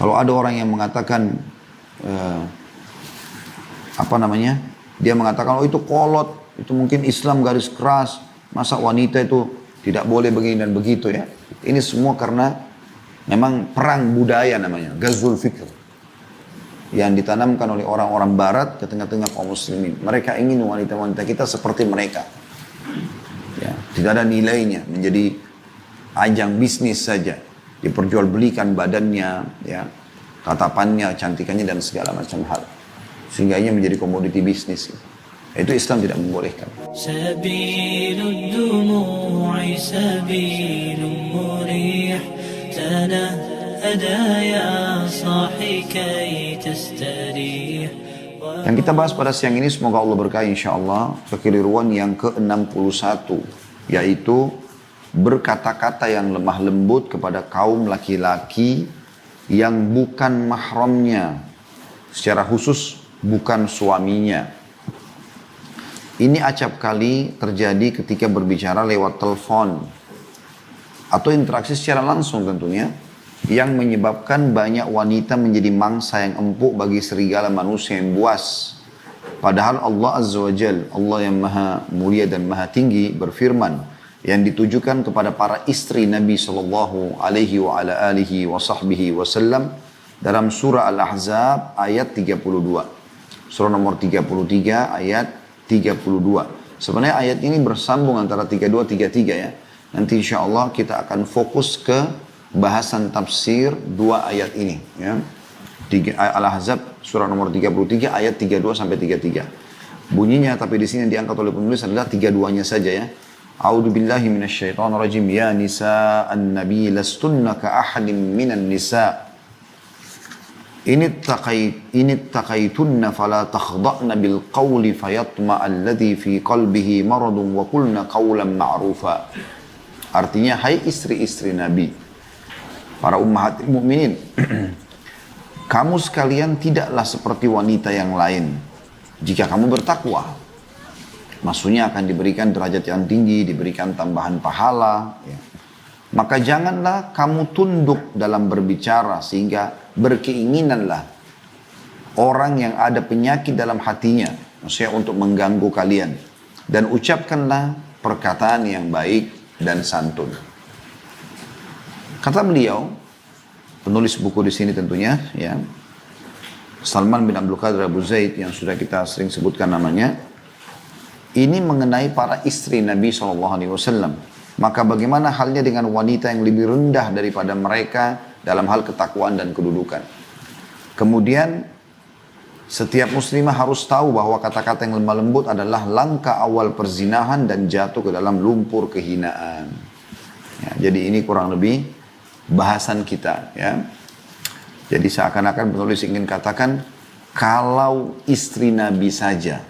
Kalau ada orang yang mengatakan dia mengatakan oh itu kolot, itu mungkin Islam garis keras, masa wanita itu tidak boleh begini dan begitu ya. Ini semua karena memang perang budaya namanya, ghazwul fikr, yang ditanamkan oleh orang-orang barat ke tengah-tengah kaum muslimin. Mereka ingin wanita-wanita kita seperti mereka. Ya, tidak ada nilainya, menjadi ajang bisnis saja. Diperjualbelikan badannya, ya, tatapannya, cantikannya dan segala macam hal. Sehingga ini menjadi komoditi bisnis. Itu Islam tidak membolehkan. Sabilud dumu'i sabilun murih tanahada ya sahi kai tastarih. Yang kita bahas pada siang ini semoga Allah berkahi insyaallah kekeliruan yang ke-61, yaitu berkata-kata yang lemah lembut kepada kaum laki-laki yang bukan mahramnya, secara khusus bukan suaminya. Ini acap kali terjadi ketika berbicara lewat telepon atau interaksi secara langsung tentunya, yang menyebabkan banyak wanita menjadi mangsa yang empuk bagi serigala manusia yang buas. Padahal Allah Azza wa Jal, Allah yang maha mulia dan maha tinggi berfirman, yang ditujukan kepada para istri Nabi Sallallahu Alaihi Wasallam dalam surah Al-Ahzab ayat 32. Surah nomor 33 ayat 32. Sebenarnya ayat ini bersambung antara 32 33 ya. Nanti insya Allah kita akan fokus ke bahasan tafsir dua ayat ini ya. Al-Ahzab surah nomor 33 ayat 32 sampai 33. Bunyinya tapi di sini diangkat oleh penulis adalah 32-nya saja ya. A'udzu billahi minasyaitonir rajim. Ya nisa'an nabi lastunna ka ahadin minan nisa'. Ini taqaitunna fala takhda'na bil qawli fayatma alladhi fi qalbihi maradun wa qulna qawlan ma'rufa. Artinya, hai istri-istri Nabi, para ummahatil mukminin, kamu sekalian tidaklah seperti wanita yang lain. Jika kamu bertakwa, maksudnya akan diberikan derajat yang tinggi, diberikan tambahan pahala ya. Maka janganlah kamu tunduk dalam berbicara sehingga berkeinginanlah orang yang ada penyakit dalam hatinya, maksudnya untuk mengganggu kalian, dan ucapkanlah perkataan yang baik dan santun. Kata beliau, penulis buku di sini tentunya, ya, Salman bin Abdul Qadir Abu Zaid yang sudah kita sering sebutkan namanya, ini mengenai para istri Nabi SAW. Maka bagaimana halnya dengan wanita yang lebih rendah daripada mereka dalam hal ketakwaan dan kedudukan. Kemudian setiap muslimah harus tahu bahwa kata-kata yang lemah lembut adalah langkah awal perzinahan dan jatuh ke dalam lumpur kehinaan. Ya, jadi ini kurang lebih bahasan kita. Ya. Jadi seakan-akan penulis ingin katakan, kalau istri Nabi saja,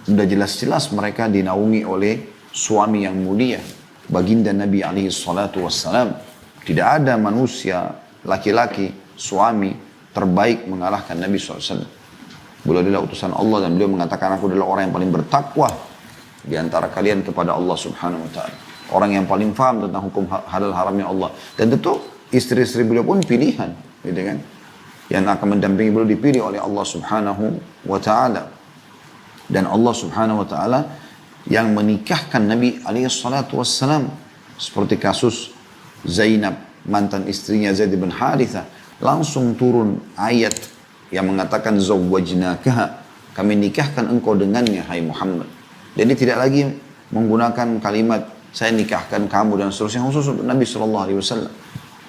sudah jelas-jelas mereka dinaungi oleh suami yang mulia. Baginda Nabi SAW. Tidak ada manusia, laki-laki, suami terbaik mengalahkan Nabi SAW. Beliau adalah utusan Allah dan beliau mengatakan, aku adalah orang yang paling bertakwa di antara kalian kepada Allah Subhanahu Wa Taala. Orang yang paling faham tentang hukum halal haramnya Allah. Dan tentu istri-istri beliau pun pilihan, gitu kan? Yang akan mendampingi beliau dipilih oleh Allah Subhanahu Wa Taala. Dan Allah Subhanahu Wa Taala yang menikahkan Nabi SAW, seperti kasus Zainab, mantan istrinya Zaid bin Harithah, langsung turun ayat yang mengatakan zawwajnakaha, kami nikahkan engkau dengannya hai Muhammad. Jadi tidak lagi menggunakan kalimat saya nikahkan kamu dan seterusnya, khusus untuk Nabi SAW.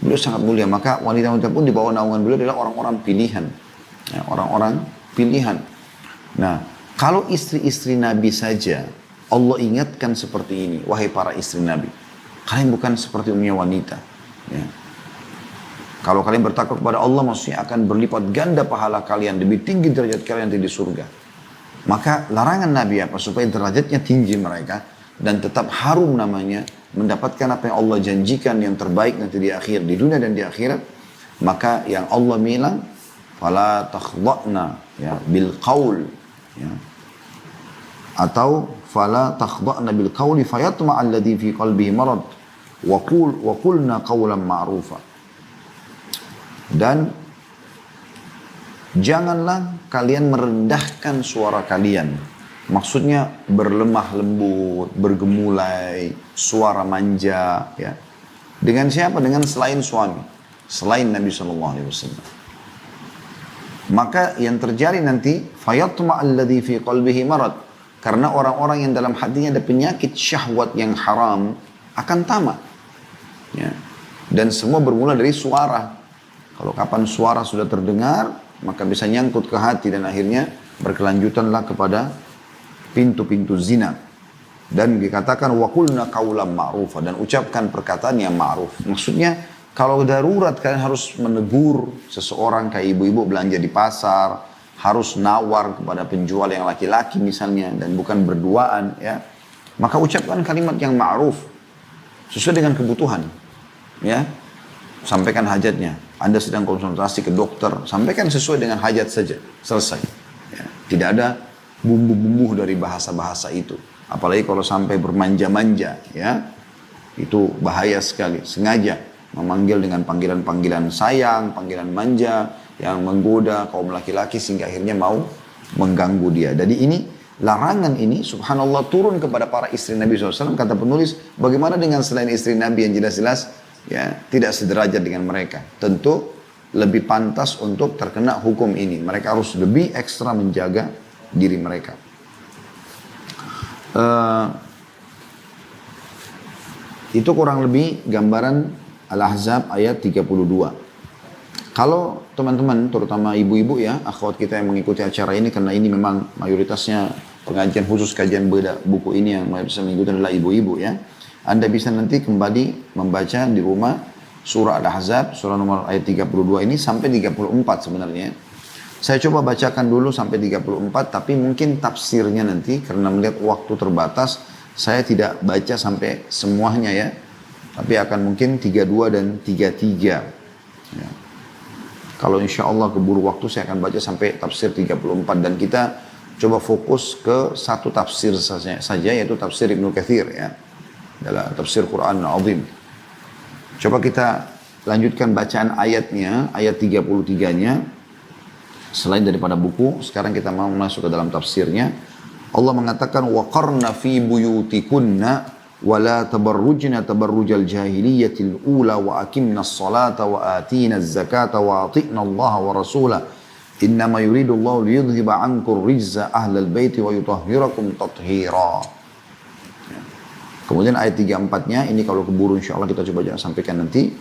Beliau sangat mulia, maka wanita-wanita pun di bawah naungan beliau adalah orang-orang pilihan, ya, orang-orang pilihan. Nah, kalau istri-istri Nabi saja Allah ingatkan seperti ini, wahai para istri Nabi, kalian bukan seperti umumnya wanita. Ya. Kalau kalian bertakwa kepada Allah, maksudnya akan berlipat ganda pahala kalian, lebih tinggi derajat kalian di surga. Maka larangan Nabi apa? Supaya derajatnya tinggi mereka dan tetap harum namanya, mendapatkan apa yang Allah janjikan yang terbaik nanti di akhir, di dunia dan di akhirat. Maka yang Allah bilang, fala takhda'na ya bil qaul, ya. Atau fala takhda'na bil qawli fayatma alladhi fi qalbihi marad wa qulna qawlan ma'rufa. Dan Janganlah kalian merendahkan suara kalian. Maksudnya berlemah lembut, bergemulai, suara manja. Ya. Dengan siapa? Dengan selain suami. Selain Nabi SAW. Maka yang terjadi nanti, fayatma alladhi fi qalbihi marad. Karena orang-orang yang dalam hatinya ada penyakit syahwat yang haram akan tamak. Ya. Dan semua bermula dari suara. Kalau kapan suara sudah terdengar, maka bisa nyangkut ke hati dan akhirnya berkelanjutanlah kepada pintu-pintu zina. Dan dikatakan waqulna qawlan ma'rufa, dan ucapkan perkataan yang ma'ruf. Maksudnya kalau darurat kalian harus menegur seseorang, kayak ibu-ibu belanja di pasar, harus nawar kepada penjual yang laki-laki misalnya dan bukan berduaan, ya. Maka ucapkan kalimat yang ma'ruf sesuai dengan kebutuhan, ya. Sampaikan hajatnya. Anda sedang konsultasi ke dokter, sampaikan sesuai dengan hajat saja, selesai. Ya. Tidak ada bumbu-bumbu dari bahasa-bahasa itu. Apalagi kalau sampai bermanja-manja, ya. Itu bahaya sekali. Sengaja memanggil dengan panggilan-panggilan sayang, panggilan manja yang menggoda kaum laki-laki sehingga akhirnya mau mengganggu dia. Jadi ini larangan ini subhanallah turun kepada para istri Nabi SAW. Kata penulis, bagaimana dengan selain istri Nabi yang jelas-jelas ya tidak sederajat dengan mereka. Tentu lebih pantas untuk terkena hukum ini. Mereka harus lebih ekstra menjaga diri mereka. Itu kurang lebih gambaran Al-Ahzab ayat 32. Kalau teman-teman, terutama ibu-ibu ya, akhwat kita yang mengikuti acara ini, karena ini memang mayoritasnya pengajian khusus kajian beda buku ini yang mayoritas mengikuti adalah ibu-ibu ya. Anda bisa nanti kembali membaca di rumah surah Al-Ahzab, surah nomor ayat 32 ini sampai 34 sebenarnya. Saya coba bacakan dulu sampai 34, tapi mungkin tafsirnya nanti, karena melihat waktu terbatas, saya tidak baca sampai semuanya ya. Tapi akan mungkin 32 dan 33. Ya. Kalau insya Allah keburu waktu saya akan baca sampai tafsir 34. Dan kita coba fokus ke satu tafsir saja yaitu tafsir Ibnu Katsir ya. Dalam tafsir Quran Al-Azim. Coba kita lanjutkan bacaan ayatnya, ayat 33-nya. Selain daripada buku, sekarang kita mau masuk ke dalam tafsirnya. Allah mengatakan, وَقَرْنَ فِي بُيُوتِكُنَّ ولا تبرجن تبرج الجاهلية الأولى وأقمنا الصلاة وآتينا الزكاة وأطعنا الله ورسوله إنما يريد الله ليذهب عنكم الرجز أهل البيت ويطهركم تطهيرا. Kemudian ayat 34-nya ini kalau keburu insya Allah kita coba jangan sampaikan nanti.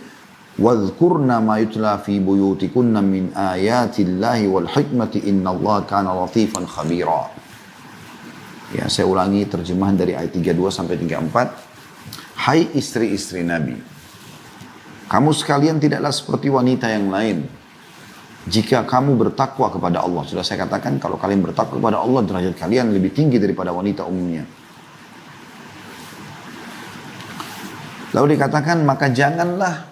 وَاذْكُرْنَا مَا يُتْلَى فِي بُيُوتِكُنَّ مِنْ آيَاتِ اللَّهِ وَالْحِكْمَةِ إِنَّ اللَّهَ كَانَ لَطِيفًا خَبِيرًا. Ya, saya ulangi terjemahan dari ayat 32 sampai 34. Hai istri-istri Nabi, kamu sekalian tidaklah seperti wanita yang lain. Jika kamu bertakwa kepada Allah, sudah saya katakan kalau kalian bertakwa kepada Allah, derajat kalian lebih tinggi daripada wanita umumnya. Lalu dikatakan, maka janganlah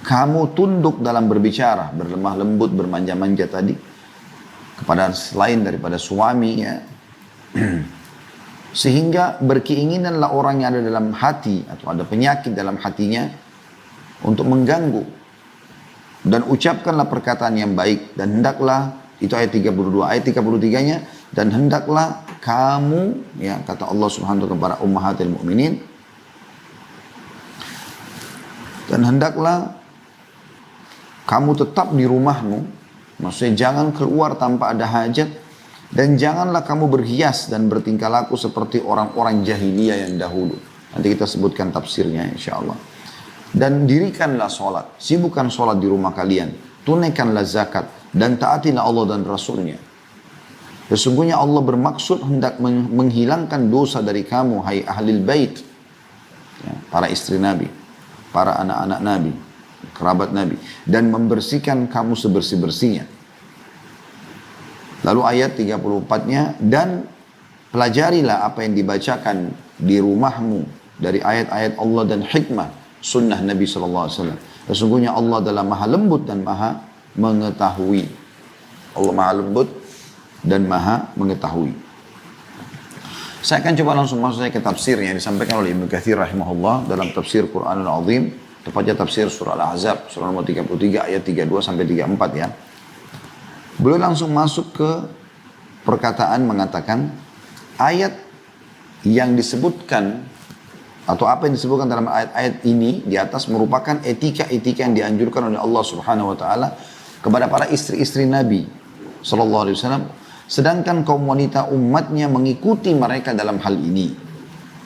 kamu tunduk dalam berbicara, berlemah lembut, bermanja-manja tadi, kepada selain daripada suami ya. Sehingga berkeinginanlah orang yang ada dalam hati atau ada penyakit dalam hatinya untuk mengganggu. Dan ucapkanlah perkataan yang baik. Dan hendaklah, itu ayat 32, ayat 33-nya, dan hendaklah kamu, ya kata Allah subhanahu wa ta'ala kepada ummahatil mu'minin, dan hendaklah kamu tetap di rumahmu, maksudnya jangan keluar tanpa ada hajat. Dan janganlah kamu berhias dan bertingkah laku seperti orang-orang jahiliyah yang dahulu. Nanti kita sebutkan tafsirnya insya Allah. Dan dirikanlah sholat. Sibukkan sholat di rumah kalian. Tunaikanlah zakat. Dan taatilah Allah dan Rasulnya. Sesungguhnya Allah bermaksud hendak menghilangkan dosa dari kamu, hai ahlil bait. Ya, para istri Nabi. Para anak-anak Nabi. Kerabat Nabi. Dan membersihkan kamu sebersih-bersihnya. Lalu ayat 34-nya, dan pelajarilah apa yang dibacakan di rumahmu dari ayat-ayat Allah dan hikmah sunnah Nabi SAW. Sesungguhnya Allah adalah maha lembut dan maha mengetahui. Allah maha lembut dan maha mengetahui. Saya akan coba langsung masuk ke tafsirnya yang disampaikan oleh Ibnu Katsir rahimahullah dalam tafsir Quran Al-Azim, tepatnya tafsir surah Al-Ahzab, surah nomor 33 ayat 32 sampai 34 ya. Beliau langsung masuk ke perkataan mengatakan ayat yang disebutkan atau apa yang disebutkan dalam ayat-ayat ini di atas merupakan etika-etika yang dianjurkan oleh Allah Subhanahu wa taala kepada para istri-istri Nabi sallallahu alaihi wasallam, sedangkan kaum wanita umatnya mengikuti mereka dalam hal ini.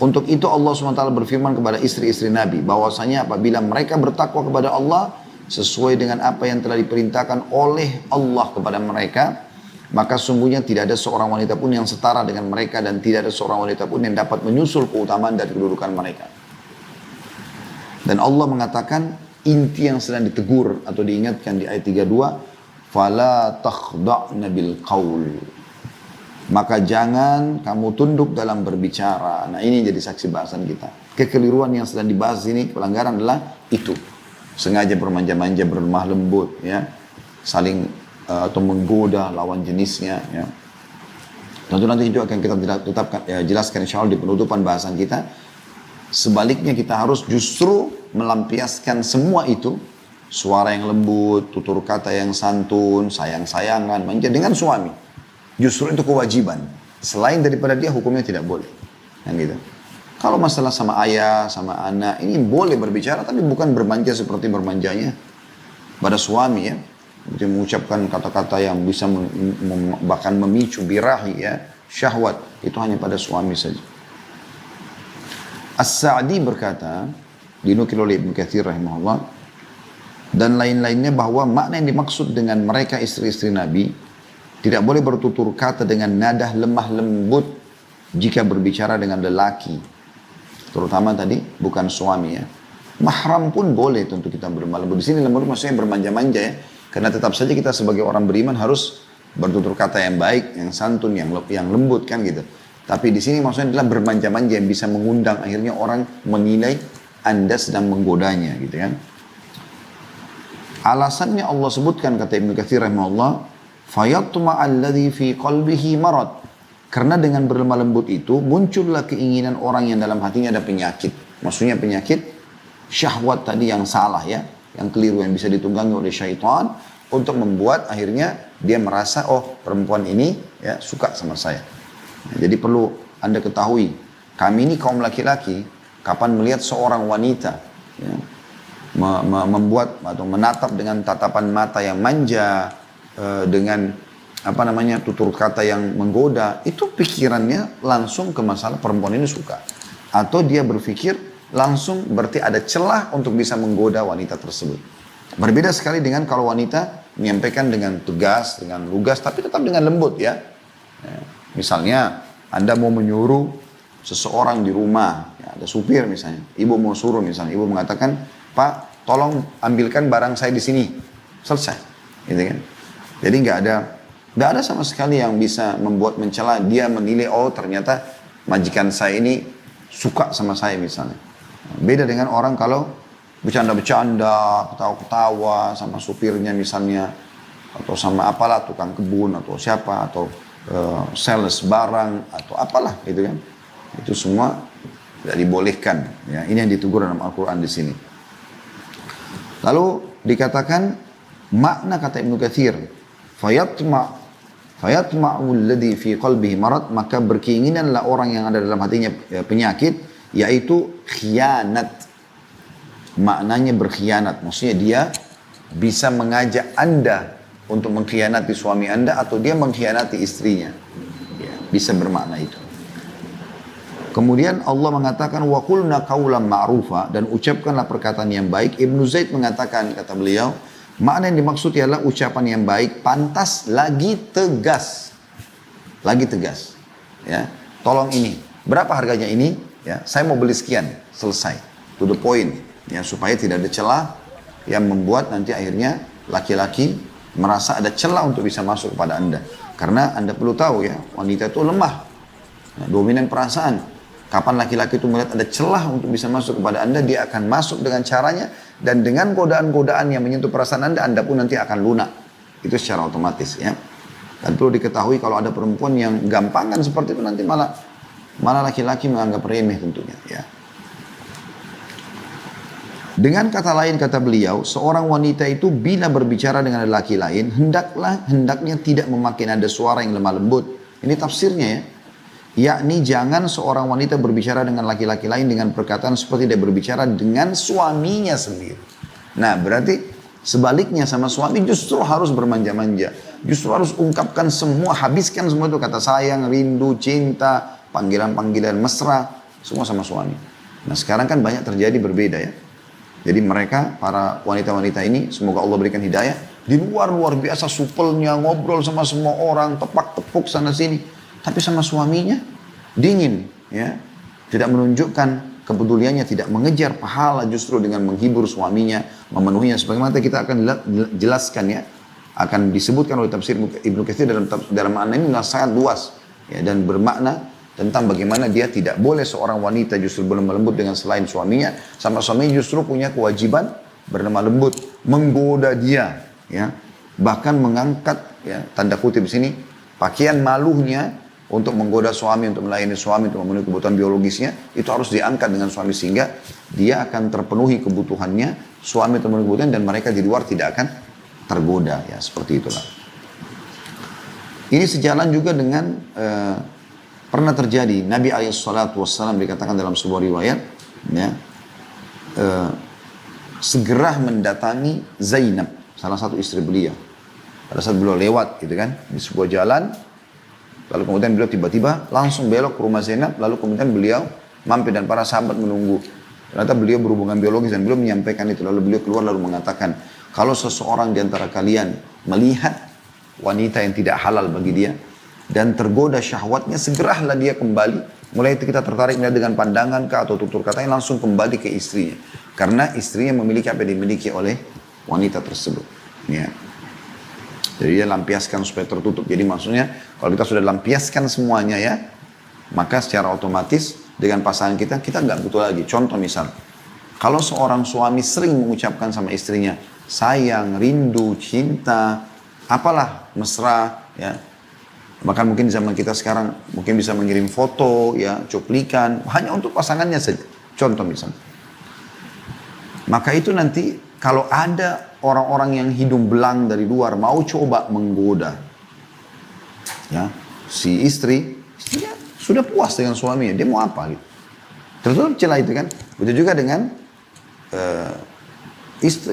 Untuk itu Allah Subhanahu wa taala berfirman kepada istri-istri Nabi bahwasanya apabila mereka bertakwa kepada Allah sesuai dengan apa yang telah diperintahkan oleh Allah kepada mereka, maka sungguhnya tidak ada seorang wanita pun yang setara dengan mereka dan tidak ada seorang wanita pun yang dapat menyusul keutamaan dari kedudukan mereka. Dan Allah mengatakan inti yang sedang ditegur atau diingatkan di ayat 32, fala takhda'na bil qaul. Maka jangan kamu tunduk dalam berbicara. Nah, ini jadi saksi bahasan kita. Kekeliruan yang sedang dibahas ini, pelanggaran adalah itu. Sengaja bermanja-manja, berlemah lembut, ya, saling atau menggoda lawan jenisnya, ya. Tentu nanti itu akan kita tetapkan, ya, jelaskan insya Allah di penutupan bahasan kita. Sebaliknya kita harus justru melampiaskan semua itu, suara yang lembut, tutur kata yang santun, sayang-sayangan, manja dengan suami. Justru itu kewajiban. Selain daripada dia hukumnya tidak boleh, kan gitu. Kalau masalah sama ayah, sama anak, ini boleh berbicara, tapi bukan bermanja seperti bermanjanya pada suami, ya. Seperti mengucapkan kata-kata yang bisa bahkan memicu birahi, ya, syahwat. Itu hanya pada suami saja. As-Sa'di berkata, dinukil oleh Ibnu Katsir rahimahullah, dan lain-lainnya bahwa makna yang dimaksud dengan mereka istri-istri Nabi, tidak boleh bertutur kata dengan nada lemah lembut jika berbicara dengan lelaki. Terutama tadi bukan suami, ya. Mahram pun boleh tentu kita berlemah lembut. Di sini lembut maksudnya bermanja-manja, ya. Karena tetap saja kita sebagai orang beriman harus bertutur kata yang baik, yang santun, yang lembut, kan gitu. Tapi di sini maksudnya adalah bermanja-manja yang bisa mengundang akhirnya orang menilai Anda sedang menggodanya, gitu kan. Alasannya Allah sebutkan, kata Ibnu Katsir rahimahullah, fayatma alladhi fi qalbihi marad. Karena dengan berlemah lembut itu muncullah keinginan orang yang dalam hatinya ada penyakit. Maksudnya penyakit syahwat tadi yang salah, ya, yang keliru, yang bisa ditunggangi oleh syaitan untuk membuat akhirnya dia merasa, oh perempuan ini, ya, suka sama saya. Nah, jadi perlu Anda ketahui, kami ini kaum laki-laki kapan melihat seorang wanita, ya, membuat atau menatap dengan tatapan mata yang manja, dengan apa namanya tutur kata yang menggoda, itu pikirannya langsung ke masalah perempuan ini suka, atau dia berpikir langsung berarti ada celah untuk bisa menggoda wanita tersebut. Berbeda sekali dengan kalau wanita menyampaikan dengan tegas, dengan lugas, tapi tetap dengan lembut, ya. Misalnya Anda mau menyuruh seseorang di rumah, ya, ada supir misalnya, ibu mau suruh misalnya, ibu mengatakan, Pak, tolong ambilkan barang saya di sini, selesai, gitu kan. Jadi nggak ada sama sekali yang bisa membuat mencela, dia menilai, oh ternyata majikan saya ini suka sama saya misalnya. Beda dengan orang kalau bercanda-bercanda, ketawa-ketawa sama supirnya misalnya, atau sama apalah tukang kebun atau siapa, atau sales barang atau apalah gitu kan. Itu semua tidak dibolehkan, ya. Ini yang ditegur dalam Al-Quran di sini. Lalu dikatakan makna kata Ibnu Katsir, fayatma'u alladhi fi qalbihi marad, maka berkeinginanlah orang yang ada dalam hatinya penyakit, yaitu khianat. Maknanya berkhianat, maksudnya dia bisa mengajak Anda untuk mengkhianati suami Anda, atau dia mengkhianati istrinya, ya, bisa bermakna itu. Kemudian Allah mengatakan wa qulna qawlan ma'rufa, dan ucapkanlah perkataan yang baik. Ibnu Zaid mengatakan, kata beliau, makna yang dimaksud ialah ucapan yang baik, pantas lagi tegas. Lagi tegas, ya. Tolong ini, berapa harganya ini? Ya, saya mau beli sekian, selesai, to the point, ya, supaya tidak ada celah yang membuat nanti akhirnya laki-laki merasa ada celah untuk bisa masuk kepada Anda. Karena Anda perlu tahu, ya, wanita itu lemah, dominan perasaan. Kapan laki-laki itu melihat ada celah untuk bisa masuk kepada Anda, dia akan masuk dengan caranya, dan dengan godaan-godaan yang menyentuh perasaan Anda pun nanti akan lunak. Itu secara otomatis, ya. Dan perlu diketahui kalau ada perempuan yang gampangan seperti itu, nanti malah laki-laki menganggap remeh tentunya, ya. Dengan kata lain kata beliau, seorang wanita itu bila berbicara dengan lelaki lain, hendaknya tidak memakai nada suara yang lemah lembut. Ini tafsirnya ya. Yakni jangan seorang wanita berbicara dengan laki-laki lain dengan perkataan seperti dia berbicara dengan suaminya sendiri. Nah berarti sebaliknya sama suami justru harus bermanja-manja. Justru harus ungkapkan semua, habiskan semua itu kata sayang, rindu, cinta, panggilan-panggilan mesra, semua sama suami. Nah sekarang kan banyak terjadi berbeda ya. Jadi mereka, para wanita-wanita ini, semoga Allah berikan hidayah, di luar biasa supelnya, ngobrol sama semua orang, tepak-tepuk sana sini. Tapi sama suaminya, dingin. Ya, tidak menunjukkan kepeduliannya, tidak mengejar pahala justru dengan menghibur suaminya, memenuhinya. Sebagaimana kita akan jelaskan ya, akan disebutkan oleh tafsir Ibnu Katsir dalam makna ini sangat luas. Ya, dan bermakna tentang bagaimana dia tidak boleh seorang wanita justru berlemah lembut dengan selain suaminya, sama suaminya justru punya kewajiban berlemah lembut, menggoda dia, ya, bahkan mengangkat, ya, tanda kutip di sini, pakaian malunya untuk menggoda suami, untuk melayani suami, untuk memenuhi kebutuhan biologisnya, itu harus diangkat dengan suami sehingga dia akan terpenuhi kebutuhannya, suami terpenuhi kebutuhan dan mereka di luar tidak akan tergoda, ya seperti itulah. Ini sejalan juga dengan pernah terjadi, Nabi SAW dikatakan dalam sebuah riwayat, ya, segera mendatangi Zainab, salah satu istri beliau. Pada saat beliau lewat gitu kan, di sebuah jalan, lalu kemudian beliau tiba-tiba langsung belok ke rumah Zainab, lalu kemudian beliau mampir dan para sahabat menunggu. Ternyata beliau berhubungan biologis dan beliau menyampaikan itu, lalu beliau keluar lalu mengatakan, kalau seseorang di antara kalian melihat wanita yang tidak halal bagi dia, dan tergoda syahwatnya, segeralah dia kembali. Mulai itu kita tertarik dengan pandangan kah atau tutur katanya, langsung kembali ke istrinya. Karena istrinya memiliki apa yang dimiliki oleh wanita tersebut. Ya. Jadi dia lampiaskan supaya tertutup. Jadi maksudnya kalau kita sudah lampiaskan semuanya ya, maka secara otomatis dengan pasangan kita nggak butuh lagi. Contoh misal, kalau seorang suami sering mengucapkan sama istrinya, sayang, rindu, cinta, apalah, mesra, ya. Bahkan mungkin zaman kita sekarang mungkin bisa mengirim foto, ya, cuplikan, hanya untuk pasangannya saja. Contoh misalnya. Maka itu nanti kalau ada orang-orang yang hidung belang dari luar mau coba menggoda, ya, si istrinya sudah puas dengan suaminya, dia mau apa gitu. Tertutup celah itu kan. Begitu juga dengan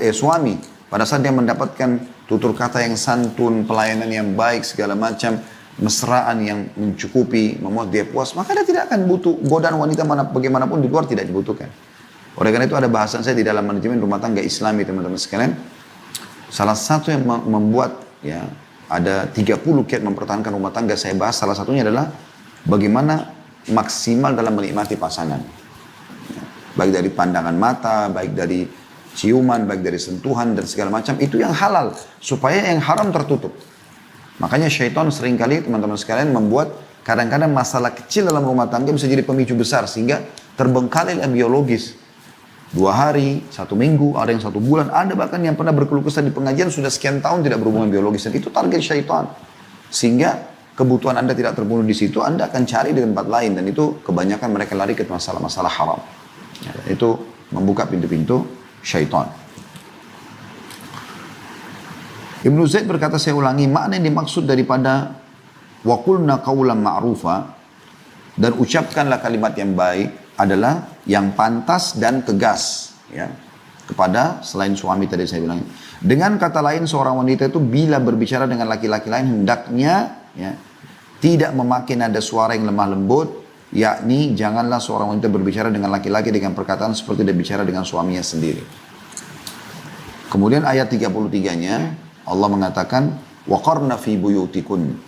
suami. Pada saat dia mendapatkan tutur kata yang santun, pelayanan yang baik, segala macam, mesraan yang mencukupi, membuat dia puas, maka dia tidak akan butuh godaan wanita bagaimanapun di luar tidak dibutuhkan. Oleh karena itu ada bahasan saya di dalam manajemen rumah tangga Islami, teman-teman sekalian. Salah satu yang membuat, ya, ada 30 kiat mempertahankan rumah tangga saya bahas, salah satunya adalah bagaimana maksimal dalam menikmati pasangan. Ya, baik dari pandangan mata, baik dari ciuman, baik dari sentuhan dan segala macam, itu yang halal supaya yang haram tertutup. Makanya syaitan seringkali teman-teman sekalian membuat kadang-kadang masalah kecil dalam rumah tangga bisa jadi pemicu besar sehingga terbengkalailah biologis. 2 hari, 1 minggu, ada yang 1 bulan, ada bahkan yang pernah berkeluh kesah di pengajian sudah sekian tahun tidak berhubungan biologis, dan itu target syaitan. Sehingga kebutuhan Anda tidak terpenuhi di situ, Anda akan cari di tempat lain, dan itu kebanyakan mereka lari ke masalah-masalah haram. Ya, itu membuka pintu-pintu syaitan. Ibnu Zaid berkata, saya ulangi, makna yang dimaksud daripada waqulna qawlan ma'rufa, dan ucapkanlah kalimat yang baik, adalah yang pantas dan tegas, ya, kepada selain suami tadi saya bilang. Dengan kata lain, seorang wanita itu bila berbicara dengan laki-laki lain hendaknya, ya, tidak memakai nada suara yang lemah lembut, yakni janganlah seorang wanita berbicara dengan laki-laki dengan perkataan seperti dia bicara dengan suaminya sendiri. Kemudian ayat 33-nya Allah mengatakan, waqarna fi buyutikun,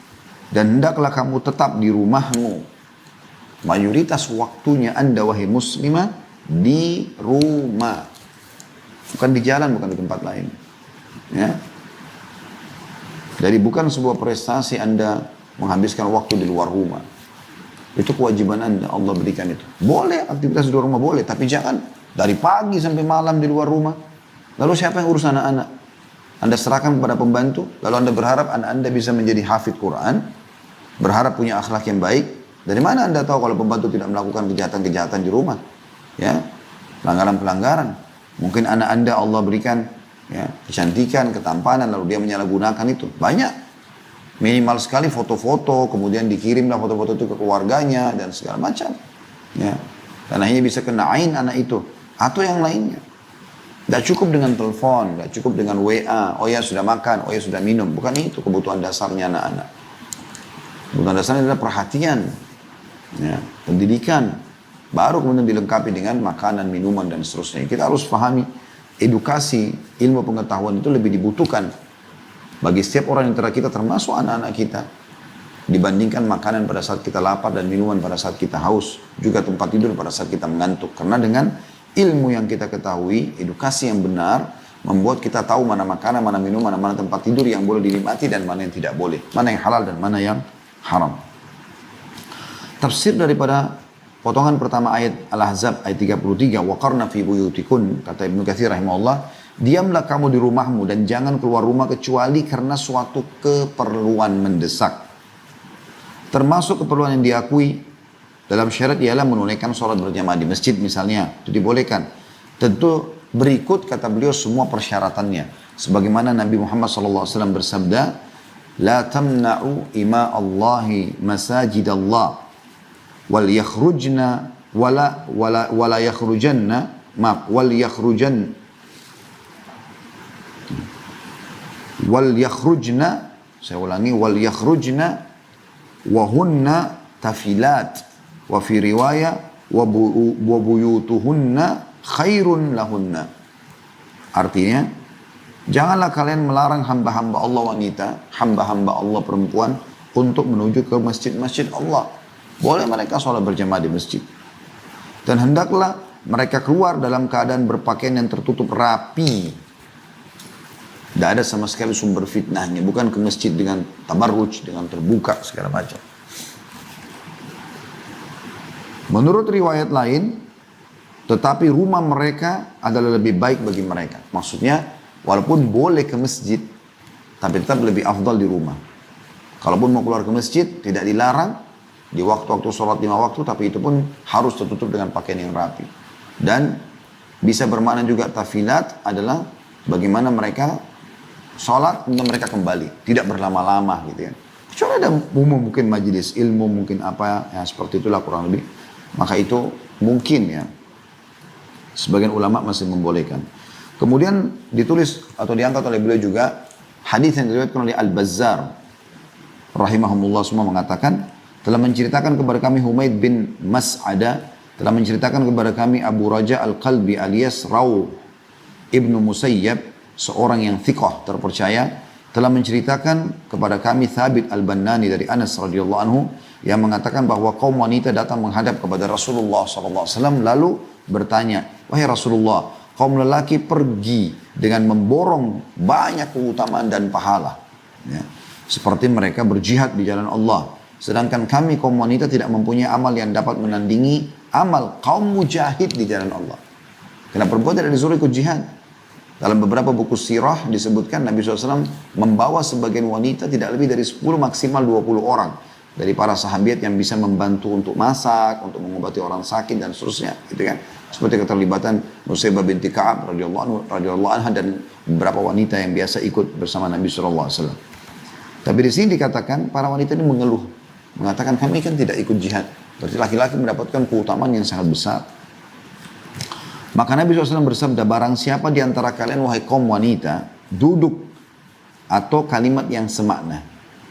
dan hendaklah kamu tetap di rumahmu. Mayoritas waktunya Anda wahai muslimah di rumah, bukan di jalan, bukan di tempat lain, ya. Jadi bukan sebuah prestasi Anda menghabiskan waktu di luar rumah. Itu kewajiban Anda, Allah berikan itu. Boleh aktivitas di luar rumah, boleh, tapi jangan dari pagi sampai malam di luar rumah. Lalu siapa yang urus anak-anak? Anda serahkan kepada pembantu, lalu Anda berharap anak Anda bisa menjadi hafidh Quran, berharap punya akhlak yang baik. Dari mana Anda tahu kalau pembantu tidak melakukan kejahatan-kejahatan di rumah? Ya, pelanggaran-pelanggaran. Mungkin anak Anda Allah berikan ya, kecantikan, ketampanan, lalu dia menyalahgunakan itu. Banyak. Minimal sekali foto-foto, kemudian dikirimlah foto-foto itu ke keluarganya, dan segala macam. Ya. Dan akhirnya bisa kena ain anak itu. Atau yang lainnya. Tidak cukup dengan telepon, tidak cukup dengan WA. Oh ya sudah makan, oh ya sudah minum. Bukan itu kebutuhan dasarnya anak-anak. Kebutuhan dasarnya adalah perhatian, ya, pendidikan. Baru kemudian dilengkapi dengan makanan, minuman, dan seterusnya. Kita harus pahami, edukasi, ilmu pengetahuan itu lebih dibutuhkan bagi setiap orang yang kita, termasuk anak-anak kita. Dibandingkan makanan pada saat kita lapar dan minuman pada saat kita haus. Juga tempat tidur pada saat kita mengantuk. Karena dengan ilmu yang kita ketahui, edukasi yang benar, membuat kita tahu mana makanan, mana minuman, mana tempat tidur yang boleh dinikmati dan mana yang tidak boleh. Mana yang halal dan mana yang haram. Tafsir daripada potongan pertama ayat Al-Ahzab ayat 33, waqarna fi buyutikun, kata Ibnu Katsir rahimahullah, diamlah kamu di rumahmu dan jangan keluar rumah kecuali karena suatu keperluan mendesak. Termasuk keperluan yang diakui dalam syariat ialah menunaikan sholat berjamaah di masjid misalnya, itu dibolehkan. Tentu berikut kata beliau semua persyaratannya. Sebagaimana Nabi Muhammad SAW bersabda, la tamna'u ima Allahi masajid Allah wal yakhrujna wala yakhrujanna wal yakhrujna, saya ulangi, wal yakhrujna wa hunna tafilat wa fi riwayah wa buyutuhunna khairun lahunna. Artinya, janganlah kalian melarang hamba-hamba Allah wanita, hamba-hamba Allah perempuan untuk menuju ke masjid-masjid Allah. Boleh mereka sholat berjamaah di masjid. Dan hendaklah mereka keluar dalam keadaan berpakaian yang tertutup rapi. Tidak ada sama sekali sumber fitnahnya. Bukan ke masjid dengan tabarruj, dengan terbuka, segala macam. Menurut riwayat lain, tetapi rumah mereka adalah lebih baik bagi mereka. Maksudnya, walaupun boleh ke masjid, tapi tetap lebih afdal di rumah. Kalaupun mau keluar ke masjid, tidak dilarang di waktu-waktu sholat 5 waktu, tapi itu pun harus tertutup dengan pakaian yang rapi. Dan bisa bermakna juga tafilat adalah bagaimana mereka sholat, kemudian mereka kembali. Tidak berlama-lama gitu ya. Kecuali ada umum mungkin majelis ilmu, mungkin apa, ya seperti itulah kurang lebih. Maka itu mungkin ya, sebagian ulama masih membolehkan. Kemudian ditulis atau diangkat oleh beliau juga hadis yang diriwayatkan oleh Al-Bazzar rahimahumullah semua mengatakan, telah menceritakan kepada kami Humaid bin Mas'ada, telah menceritakan kepada kami Abu Raja Al-Qalbi alias Raw Ibnu Musayyab, seorang yang thiqah terpercaya, telah menceritakan kepada kami Thabit Al-Bannani dari Anas radhiyallahu anhu yang mengatakan bahwa kaum wanita datang menghadap kepada Rasulullah SAW lalu bertanya, wahai Rasulullah, kaum lelaki pergi dengan memborong banyak keutamaan dan pahala, ya, seperti mereka berjihad di jalan Allah, sedangkan kami kaum wanita tidak mempunyai amal yang dapat menandingi amal kaum mujahid di jalan Allah. Karena perempuan tidak disuruh ikut jihad. Dalam beberapa buku sirah disebutkan Nabi SAW membawa sebagian wanita tidak lebih dari 10 maksimal 20 orang. Dari para sahabat yang bisa membantu untuk masak, untuk mengobati orang sakit dan seterusnya. Gitu kan. Seperti keterlibatan Nusaybah binti Ka'ab radhiyallahu anha dan beberapa wanita yang biasa ikut bersama Nabi SAW. Tapi di sini dikatakan para wanita ini mengeluh. Mengatakan kami kan tidak ikut jihad. Berarti laki-laki mendapatkan keutamaan yang sangat besar. Maka Nabi SAW bersabda, barang siapa di antara kalian wahai kaum wanita, duduk atau kalimat yang semakna,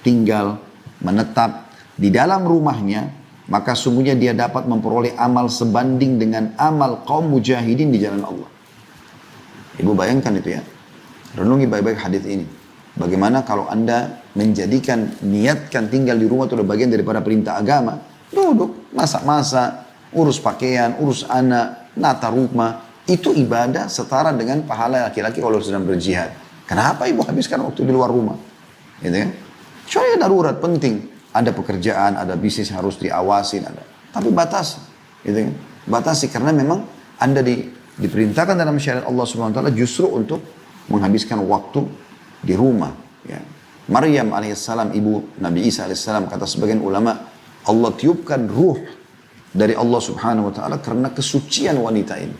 tinggal, menetap di dalam rumahnya, maka sungguhnya dia dapat memperoleh amal sebanding dengan amal kaum mujahidin di jalan Allah. Ibu bayangkan itu ya. Renungi baik-baik hadis ini. Bagaimana kalau anda menjadikan, niatkan tinggal di rumah itu adalah bagian daripada perintah agama. Duduk, masak-masak, urus pakaian, urus anak, nata rumah. Itu ibadah setara dengan pahala laki-laki kalau sedang berjihad. Kenapa ibu habiskan waktu di luar rumah? Gitu kan? Soalnya darurat, penting. Ada pekerjaan, ada bisnis harus diawasin, ada. Tapi batasi. Gitu kan? Batasi karena memang anda diperintahkan dalam syariat Allah SWT justru untuk menghabiskan waktu di rumah. Ya. Maryam alaihissalam, ibu Nabi Isa alaihissalam, kata sebagian ulama, Allah tiupkan ruh dari Allah Subhanahu wa ta'ala karena kesucian wanita ini.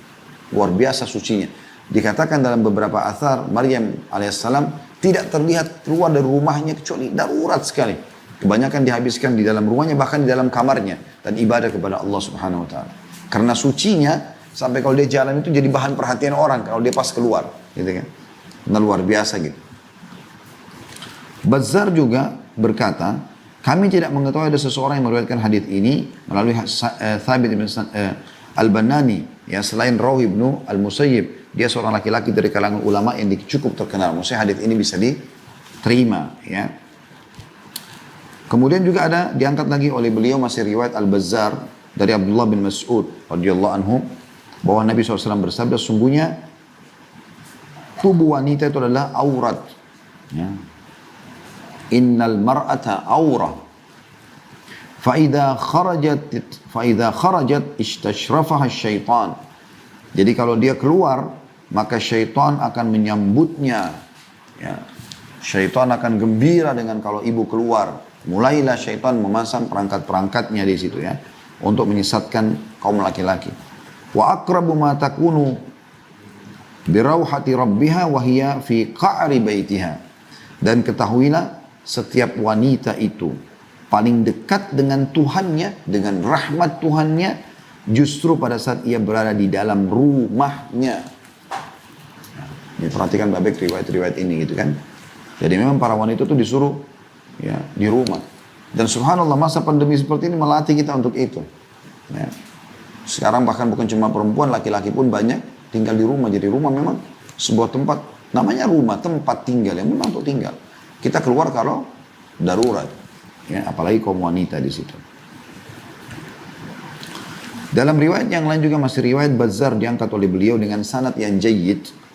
Luar biasa sucinya. Dikatakan dalam beberapa athar, Maryam alaihissalam tidak terlihat keluar dari rumahnya kecuali darurat sekali. Kebanyakan dihabiskan di dalam rumahnya, bahkan di dalam kamarnya. Dan ibadah kepada Allah subhanahu wa ta'ala. Karena sucinya, sampai kalau dia jalan itu jadi bahan perhatian orang kalau dia pas keluar. Gitu kan. Nah, luar biasa gitu. Bazzar juga berkata, kami tidak mengetahui ada seseorang yang meriwayatkan hadis ini melalui Thabit bin Al-Banani, ya, selain Rawh ibnu Al-Musayyib. Dia seorang laki-laki dari kalangan ulama yang cukup terkenal. Maksudnya hadis ini bisa diterima, ya. Kemudian juga ada diangkat lagi oleh beliau masih riwayat Al-Bazzar dari Abdullah bin Mas'ud radhiyallahu anhu bahwa Nabi SAW bersabda, sungguhnya tubuh wanita itu adalah aurat. Ya. Innal mar'ata aurah. Fa'idha kharajat istashrafaha syaitan. Jadi kalau dia keluar, maka syaitan akan menyambutnya. Ya. Syaitan akan gembira dengan kalau ibu keluar. Mulailah syaitan memasang perangkat-perangkatnya di situ, ya, untuk menyesatkan kaum laki-laki. Wa aqrabu ma takunu birauhati rabbiha wa hiya fi qa'ri baitiha. Dan ketahuilah setiap wanita itu paling dekat dengan Tuhannya, dengan rahmat Tuhannya, justru pada saat ia berada di dalam rumahnya. Nah, perhatikan baik riwayat-riwayat ini gitu kan. Jadi memang para wanita itu disuruh, ya, di rumah. Dan subhanallah masa pandemi seperti ini melatih kita untuk itu. Ya. Sekarang bahkan bukan cuma perempuan, laki-laki pun banyak tinggal di rumah. Jadi rumah memang sebuah tempat, namanya rumah, tempat tinggal yang memang untuk tinggal. Kita keluar kalau darurat, ya, apalagi kaum wanita di situ. Dalam riwayat yang lain juga masih riwayat Bazzar diangkat oleh beliau dengan sanad yang jayyid.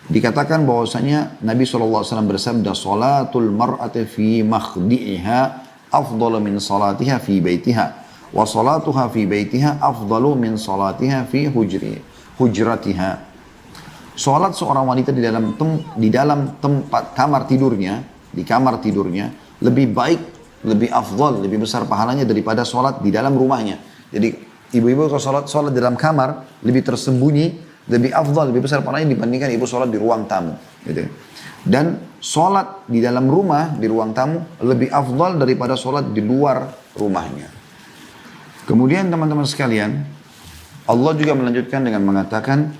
Dikatakan bahwasanya Nabi SAW bersabda, salatul mar'ati fi makhdi'iha afdalu min salatiha fi baitiha wa salatuha fi baitiha afdalu min salatiha fi hujratiha. Salat seorang wanita di dalam tempat kamar tidurnya, di kamar tidurnya lebih baik, lebih afdal, lebih besar pahalanya daripada salat di dalam rumahnya. Jadi ibu-ibu kalau salat di dalam kamar lebih tersembunyi, lebih afdal, lebih besar pahalanya dibandingkan ibu sholat di ruang tamu. Gitu. Dan sholat di dalam rumah, di ruang tamu, lebih afdal daripada sholat di luar rumahnya. Kemudian teman-teman sekalian, Allah juga melanjutkan dengan mengatakan,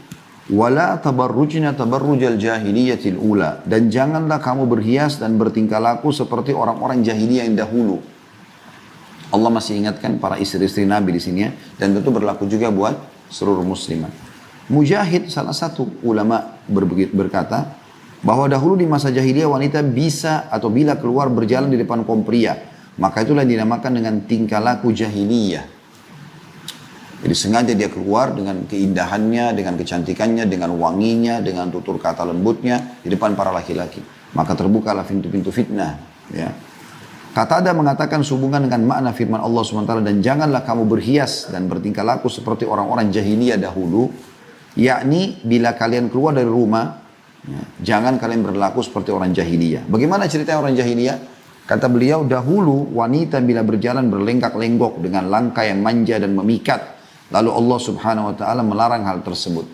وَلَا تَبَرُّجْنَا تَبَرُّجَ الْجَاهِلِيَّةِ الْأُولَى. Dan janganlah kamu berhias dan bertingkah laku seperti orang-orang jahiliyah yang dahulu. Allah masih ingatkan para istri-istri Nabi di sini, ya, dan tentu berlaku juga buat seluruh muslimah. Mujahid, salah satu ulama, berkata bahwa dahulu di masa jahiliyah wanita bisa atau bila keluar berjalan di depan kaum pria, maka itulah dinamakan dengan tingkah laku jahiliyah. Jadi sengaja dia keluar dengan keindahannya, dengan kecantikannya, dengan wanginya, dengan tutur kata lembutnya di depan para laki-laki. Maka terbukalah pintu-pintu fitnah. Ya. Qatada mengatakan sehubungan dengan makna firman Allah SWT, dan janganlah kamu berhias dan bertingkah laku seperti orang-orang jahiliyah dahulu. Yakni bila kalian keluar dari rumah, ya, jangan kalian berlaku seperti orang jahiliyah. Bagaimana cerita orang jahiliyah? Kata beliau, dahulu wanita bila berjalan berlenggak-lenggok dengan langkah yang manja dan memikat. Lalu Allah subhanahu wa ta'ala melarang hal tersebut.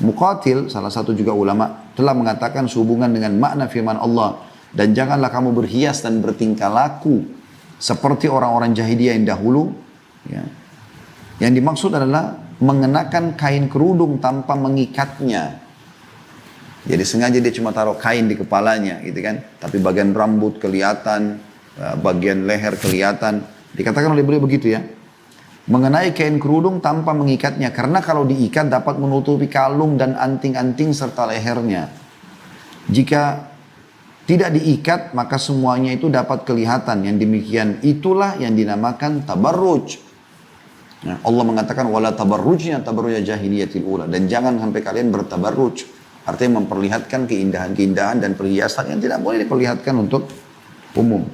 Muqatil, salah satu juga ulama, telah mengatakan sehubungan dengan makna firman Allah, dan janganlah kamu berhias dan bertingkah laku seperti orang-orang jahiliyah yang dahulu. Ya. Yang dimaksud adalah mengenakan kain kerudung tanpa mengikatnya. Jadi sengaja dia cuma taruh kain di kepalanya, gitu kan. Tapi bagian rambut kelihatan, bagian leher kelihatan. Dikatakan oleh beliau begitu, ya. Mengenai kain kerudung tanpa mengikatnya, karena kalau diikat dapat menutupi kalung dan anting-anting serta lehernya. Jika tidak diikat, maka semuanya itu dapat kelihatan. Yang demikian itulah yang dinamakan tabarruj. Ya, Allah mengatakan wala tabarrujnya tabarruja jahiliyatil ula, dan jangan sampai kalian bertabarruj, artinya memperlihatkan keindahan-keindahan dan perhiasan yang tidak boleh diperlihatkan untuk umum.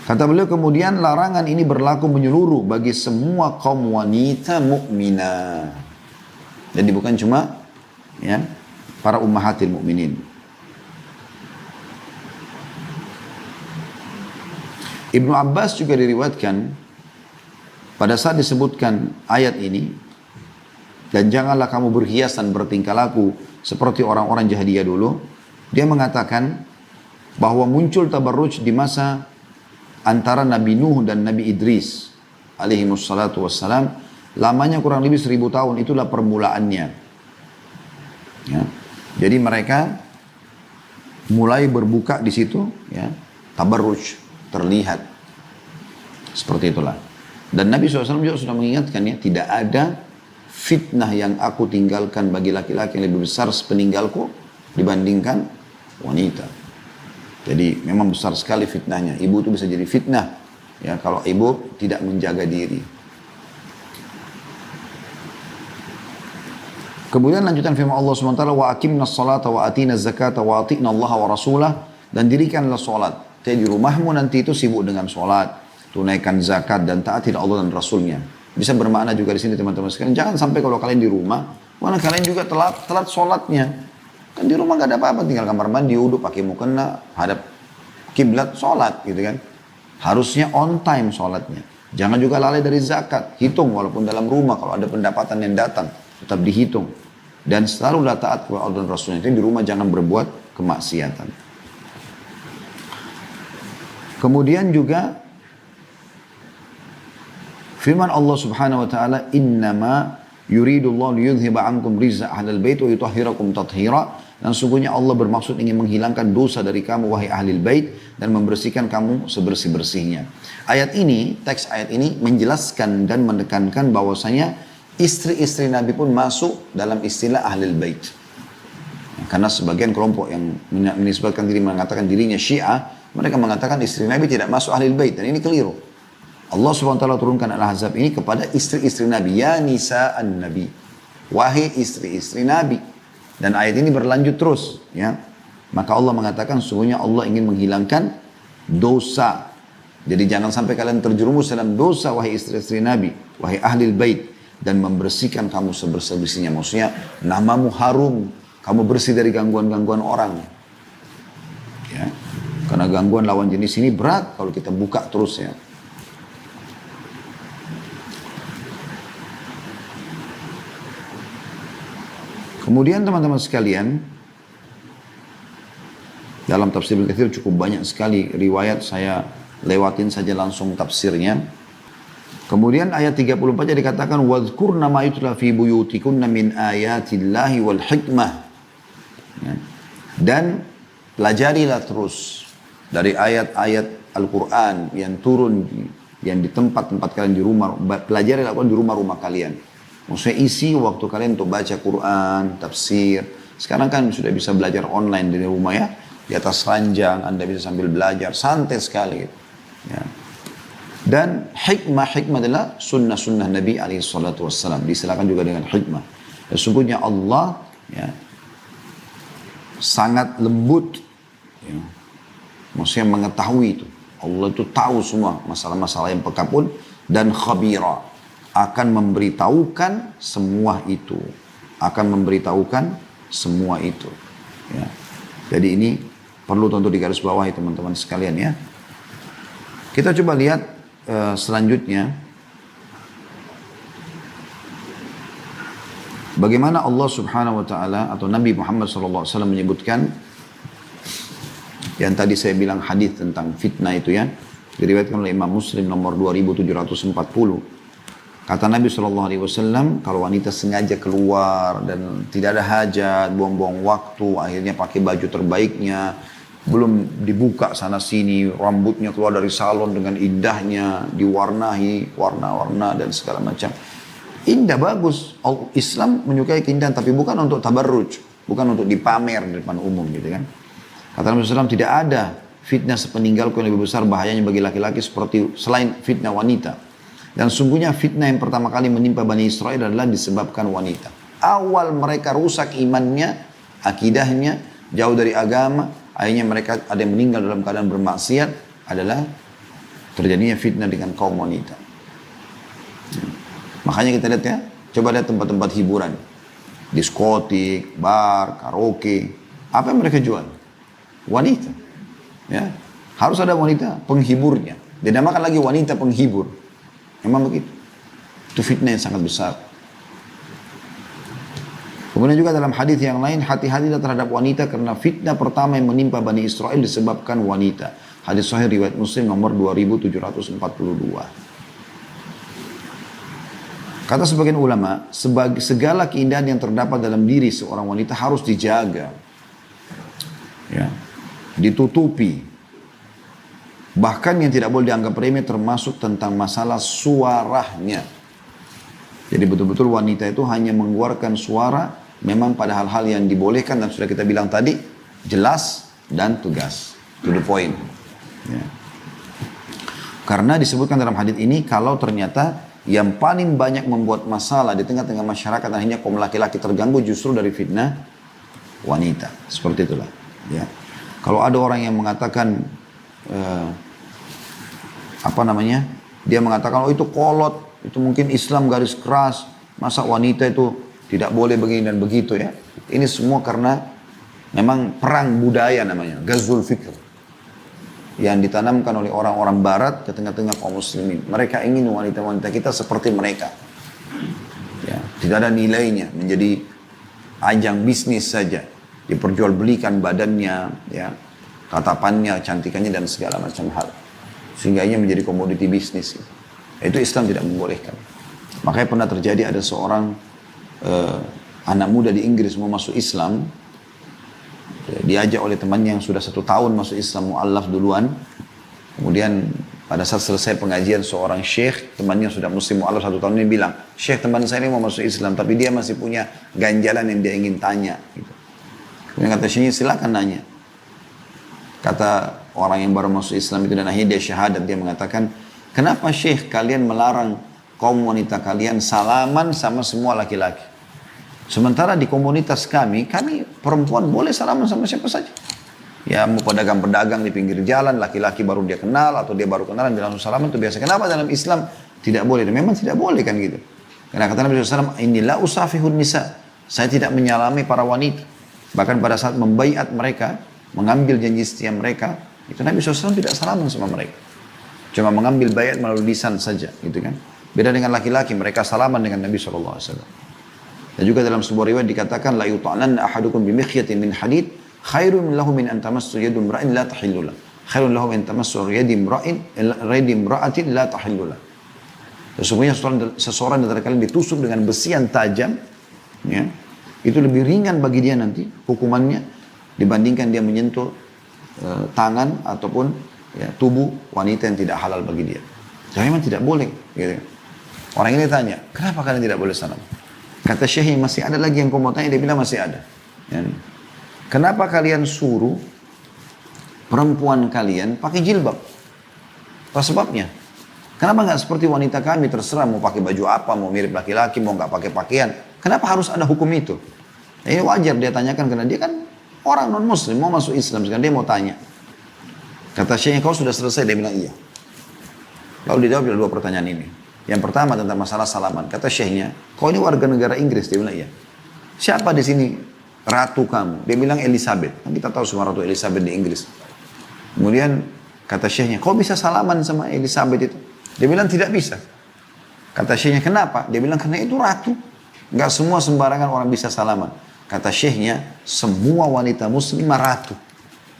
Kata beliau kemudian, larangan ini berlaku menyeluruh bagi semua kaum wanita mukminah. Jadi bukan cuma, ya, para ummahatil mukminin. Ibnu Abbas juga diriwayatkan pada saat disebutkan ayat ini, Dan janganlah kamu berhias dan bertingkah laku seperti orang-orang jahiliyah dulu. Dia mengatakan bahwa muncul tabarruj di masa antara Nabi Nuh dan Nabi Idris alaihi wassalatu wassalam. Lamanya kurang lebih 1000 tahun, itulah permulaannya. Ya. Jadi mereka mulai berbuka di situ, ya, tabarruj terlihat seperti itulah. Dan Nabi SAW juga sudah mengingatkan, ya, tidak ada fitnah yang aku tinggalkan bagi laki-laki yang lebih besar sepeninggalku dibandingkan wanita. Jadi memang besar sekali fitnahnya. Ibu itu bisa jadi fitnah, ya, kalau ibu tidak menjaga diri. Kemudian lanjutan firman Allah SWT, wa aqimnas salata wa atina zakata wa ati'na Allah wa rasulah, dan dirikanlah salat. Jadi di rumahmu nanti itu sibuk dengan salat, tunaikan zakat dan taatilah Allah dan Rasulnya. Bisa bermakna juga di sini teman-teman sekalian. Jangan sampai kalau kalian di rumah, mana kalian juga telat sholatnya. Kan di rumah gak ada apa-apa, tinggal kamar mandi, wudhu, pakai mukena, hadap kiblat, sholat gitu kan. Harusnya on time sholatnya. Jangan juga lalai dari zakat. Hitung walaupun dalam rumah kalau ada pendapatan yang datang, tetap dihitung. Dan selalu taat kepada Allah dan Rasulnya. Jadi di rumah jangan berbuat kemaksiatan. Kemudian juga firman Allah Subhanahu wa taala, "Innama yuridullahu liyudhhiba 'ankum rizza ahlal bait wa yutahhirakum tathhira." Dan sungguhnya Allah bermaksud ingin menghilangkan dosa dari kamu wahai ahlul bait dan membersihkan kamu sebersih-bersihnya. Ayat ini, teks ayat ini menjelaskan dan menekankan bahwasanya istri-istri Nabi pun masuk dalam istilah ahlul bait. Karena sebagian kelompok yang menisbatkan diri mengatakan dirinya Syiah, mereka mengatakan istri Nabi tidak masuk ahlul bait, dan ini keliru. Allah SWT turunkan Al-Ahzab ini kepada istri-istri Nabi. Ya nisa'an Nabi. Wahai istri-istri Nabi. Dan ayat ini berlanjut terus. Ya. Maka Allah mengatakan sesungguhnya Allah ingin menghilangkan dosa. Jadi jangan sampai kalian terjerumus dalam dosa wahai istri-istri Nabi. Wahai ahlil bait. Dan membersihkan kamu sebersih-bersihnya. Maksudnya namamu harum. Kamu bersih dari gangguan-gangguan orang. Ya. Karena gangguan lawan jenis ini berat kalau kita buka terus ya. Kemudian teman-teman sekalian, dalam tafsir Ibnu Katsir cukup banyak sekali riwayat, saya lewatin saja langsung tafsirnya. Kemudian ayat 34 dikatakan, وَذْكُرْنَ مَا يُتْلَى فِي بُيُوتِكُنَّ مِنْ آيَاتِ اللَّهِ وَالْحِكْمَةِ. Dan pelajarilah terus dari ayat-ayat Al-Quran yang turun, yang di tempat-tempat kalian di rumah, pelajarilah di rumah-rumah kalian. Maksudnya isi waktu kalian untuk baca Quran, tafsir. Sekarang kan sudah bisa belajar online dari rumah ya. Di atas ranjang, Anda bisa sambil belajar. Santai sekali. Ya. Dan hikmah adalah sunnah-sunnah Nabi SAW. Disilakan juga dengan hikmah. Sesungguhnya Allah ya, sangat lembut. Ya. Maksudnya mengetahui itu. Allah itu tahu semua masalah-masalah yang pekapun. Dan khabira. Akan memberitahukan semua itu. Akan memberitahukan semua itu. Ya. Jadi ini perlu tentu digarisbawahi teman-teman sekalian ya. Kita coba lihat selanjutnya. Bagaimana Allah Subhanahu wa Ta'ala atau Nabi Muhammad SAW menyebutkan yang tadi saya bilang hadis tentang fitnah itu ya. Diriwayatkan oleh Imam Muslim nomor 2740. Kata Nabi SAW, kalau wanita sengaja keluar dan tidak ada hajat, buang-buang waktu, akhirnya pakai baju terbaiknya, belum dibuka sana sini, rambutnya keluar dari salon dengan indahnya, diwarnai, warna-warna dan segala macam. Indah, bagus. Islam menyukai keindahan, tapi bukan untuk tabarruj, bukan untuk dipamer di depan umum gitu kan. Kata Nabi SAW, tidak ada fitnah sepeninggalku yang lebih besar bahayanya bagi laki-laki seperti selain fitnah wanita. Dan sungguhnya fitnah yang pertama kali menimpa Bani Israel adalah disebabkan wanita. Awal mereka rusak imannya, akidahnya, jauh dari agama. Akhirnya mereka ada yang meninggal dalam keadaan bermaksiat adalah terjadinya fitnah dengan kaum wanita. Makanya kita lihat ya, coba lihat tempat-tempat hiburan. Diskotik, bar, karaoke. Apa yang mereka jual? Wanita. Ya, harus ada wanita penghiburnya. Dinamakan lagi wanita penghibur. Memang begitu. Itu fitnah yang sangat besar. Kemudian juga dalam hadis yang lain, hati-hatilah terhadap wanita karena fitnah pertama yang menimpa Bani Israel disebabkan wanita. Hadis sahih riwayat Muslim nomor 2742. Kata sebagian ulama, segala keindahan yang terdapat dalam diri seorang wanita harus dijaga, ya, ditutupi. Bahkan yang tidak boleh dianggap remeh termasuk tentang masalah suaranya. Jadi betul-betul wanita itu hanya mengeluarkan suara memang pada hal-hal yang dibolehkan dan sudah kita bilang tadi, jelas dan tegas, to the point. Ya. Karena disebutkan dalam hadis ini kalau ternyata yang paling banyak membuat masalah di tengah-tengah masyarakat akhirnya kaum laki-laki terganggu justru dari fitnah wanita. Seperti itulah. Ya. Kalau ada orang yang mengatakan dia mengatakan oh itu kolot, itu mungkin Islam garis keras, masa wanita itu tidak boleh begini dan begitu ya. Ini semua karena memang perang budaya namanya, Ghazwul Fikr. Yang ditanamkan oleh orang-orang barat ke tengah-tengah kaum muslimin. Mereka ingin wanita-wanita kita seperti mereka. Ya, tidak ada nilainya, menjadi ajang bisnis saja. Diperjualbelikan badannya, ya, tatapannya, cantikannya dan segala macam hal. Sehingga ini menjadi komoditi bisnis. Itu Islam tidak membolehkan. Makanya pernah terjadi ada seorang anak muda di Inggris mau masuk Islam. Diajak oleh temannya yang sudah 1 tahun masuk Islam, mu'allaf duluan. Kemudian pada saat selesai pengajian seorang syekh, temannya yang sudah muslim mu'allaf 1 tahun ini bilang, syekh teman saya ini mau masuk Islam, tapi dia masih punya ganjalan yang dia ingin tanya. Gitu. Kemudian kata syekhnya silakan nanya. Kata orang yang baru masuk Islam itu dan akhirnya dia syahadat, dia mengatakan, kenapa syekh kalian melarang kaum wanita kalian salaman sama semua laki-laki? Sementara di komunitas kami perempuan boleh salaman sama siapa saja. Ya mau pedagang-pedagang di pinggir jalan, laki-laki baru dia kenal atau dia baru kenalan dia langsung salaman itu biasa. Kenapa dalam Islam tidak boleh? Dan memang tidak boleh kan gitu. Karena kata Nabi SAW, inilah usafihun nisa. Saya tidak menyalami para wanita. Bahkan pada saat membaiat mereka, mengambil janji setia mereka, itu Nabi SAW tidak salaman sama mereka. Cuma mengambil baiat melalui lisan saja, gitu kan. Beda dengan laki-laki, mereka salaman dengan Nabi SAW. Dan juga dalam sebuah riwayat dikatakan la yuta'lanna ahadukum bimikhyatin min hadid khairun lahu min an tamassu yadu imra'in la tahillu lahu. Khairun lahu min tamassu yadi imra'atin la tahillu lahu. Sesungguhnya seseorang antara kalian ditusuk dengan besi yang tajam, ya, itu lebih ringan bagi dia nanti hukumannya dibandingkan dia menyentuh tangan ataupun ya, tubuh wanita yang tidak halal bagi dia. Jadi memang tidak boleh. Gitu. Orang ini tanya, kenapa kalian tidak boleh salam? Kata Syekh, masih ada lagi yang kau mau tanya? Dia bilang masih ada. Ya. Kenapa kalian suruh perempuan kalian pakai jilbab? Apa sebabnya? Kenapa nggak seperti wanita kami terserah mau pakai baju apa, mau mirip laki-laki, mau nggak pakai pakaian? Kenapa harus ada hukum itu? Nah, ini wajar dia tanyakan karena dia kan orang non muslim mau masuk Islam, sekarang dia mau tanya. Kata Syekh, kau sudah selesai? Dia bilang iya. Lalu dijawab dua pertanyaan ini. Yang pertama tentang masalah salaman. Kata syekhnya, kau ini warga negara Inggris? Dia bilang iya. Siapa di sini ratu kamu? Dia bilang Elizabeth. Kan kita tahu semua Ratu Elizabeth di Inggris. Kemudian kata syekhnya, kau bisa salaman sama Elizabeth itu? Dia bilang tidak bisa. Kata syekhnya, kenapa? Dia bilang karena itu ratu. Enggak semua sembarangan orang bisa salaman. Kata syekhnya, semua wanita muslimah ratu.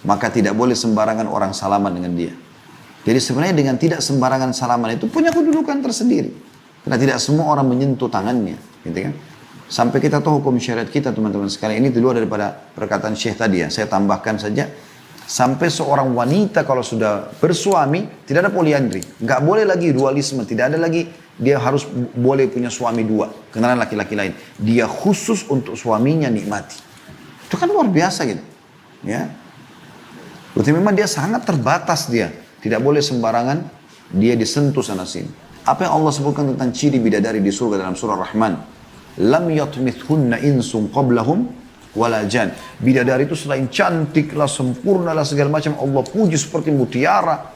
Maka tidak boleh sembarangan orang salaman dengan dia. Jadi sebenarnya dengan tidak sembarangan salaman itu punya kedudukan tersendiri. Karena tidak semua orang menyentuh tangannya. Gitu kan? Sampai kita tahu hukum syariat kita teman-teman sekalian. Ini di luar daripada perkataan Syekh tadi ya. Saya tambahkan saja. Sampai seorang wanita kalau sudah bersuami, tidak ada poliandri. Nggak boleh lagi dualisme. Tidak ada lagi dia harus boleh punya suami dua. Kenalan laki-laki lain. Dia khusus untuk suaminya nikmati. Itu kan luar biasa gitu. Ya. Berarti memang dia sangat terbatas dia. Tidak boleh sembarangan dia disentuh sana sini. Apa yang Allah sebutkan tentang ciri bidadari di surga dalam surah Rahman. Lam yatmithunna insun qablahum wala jan. Bidadari itu selain cantik lah, sempurna lah, segala macam. Allah puji seperti mutiara.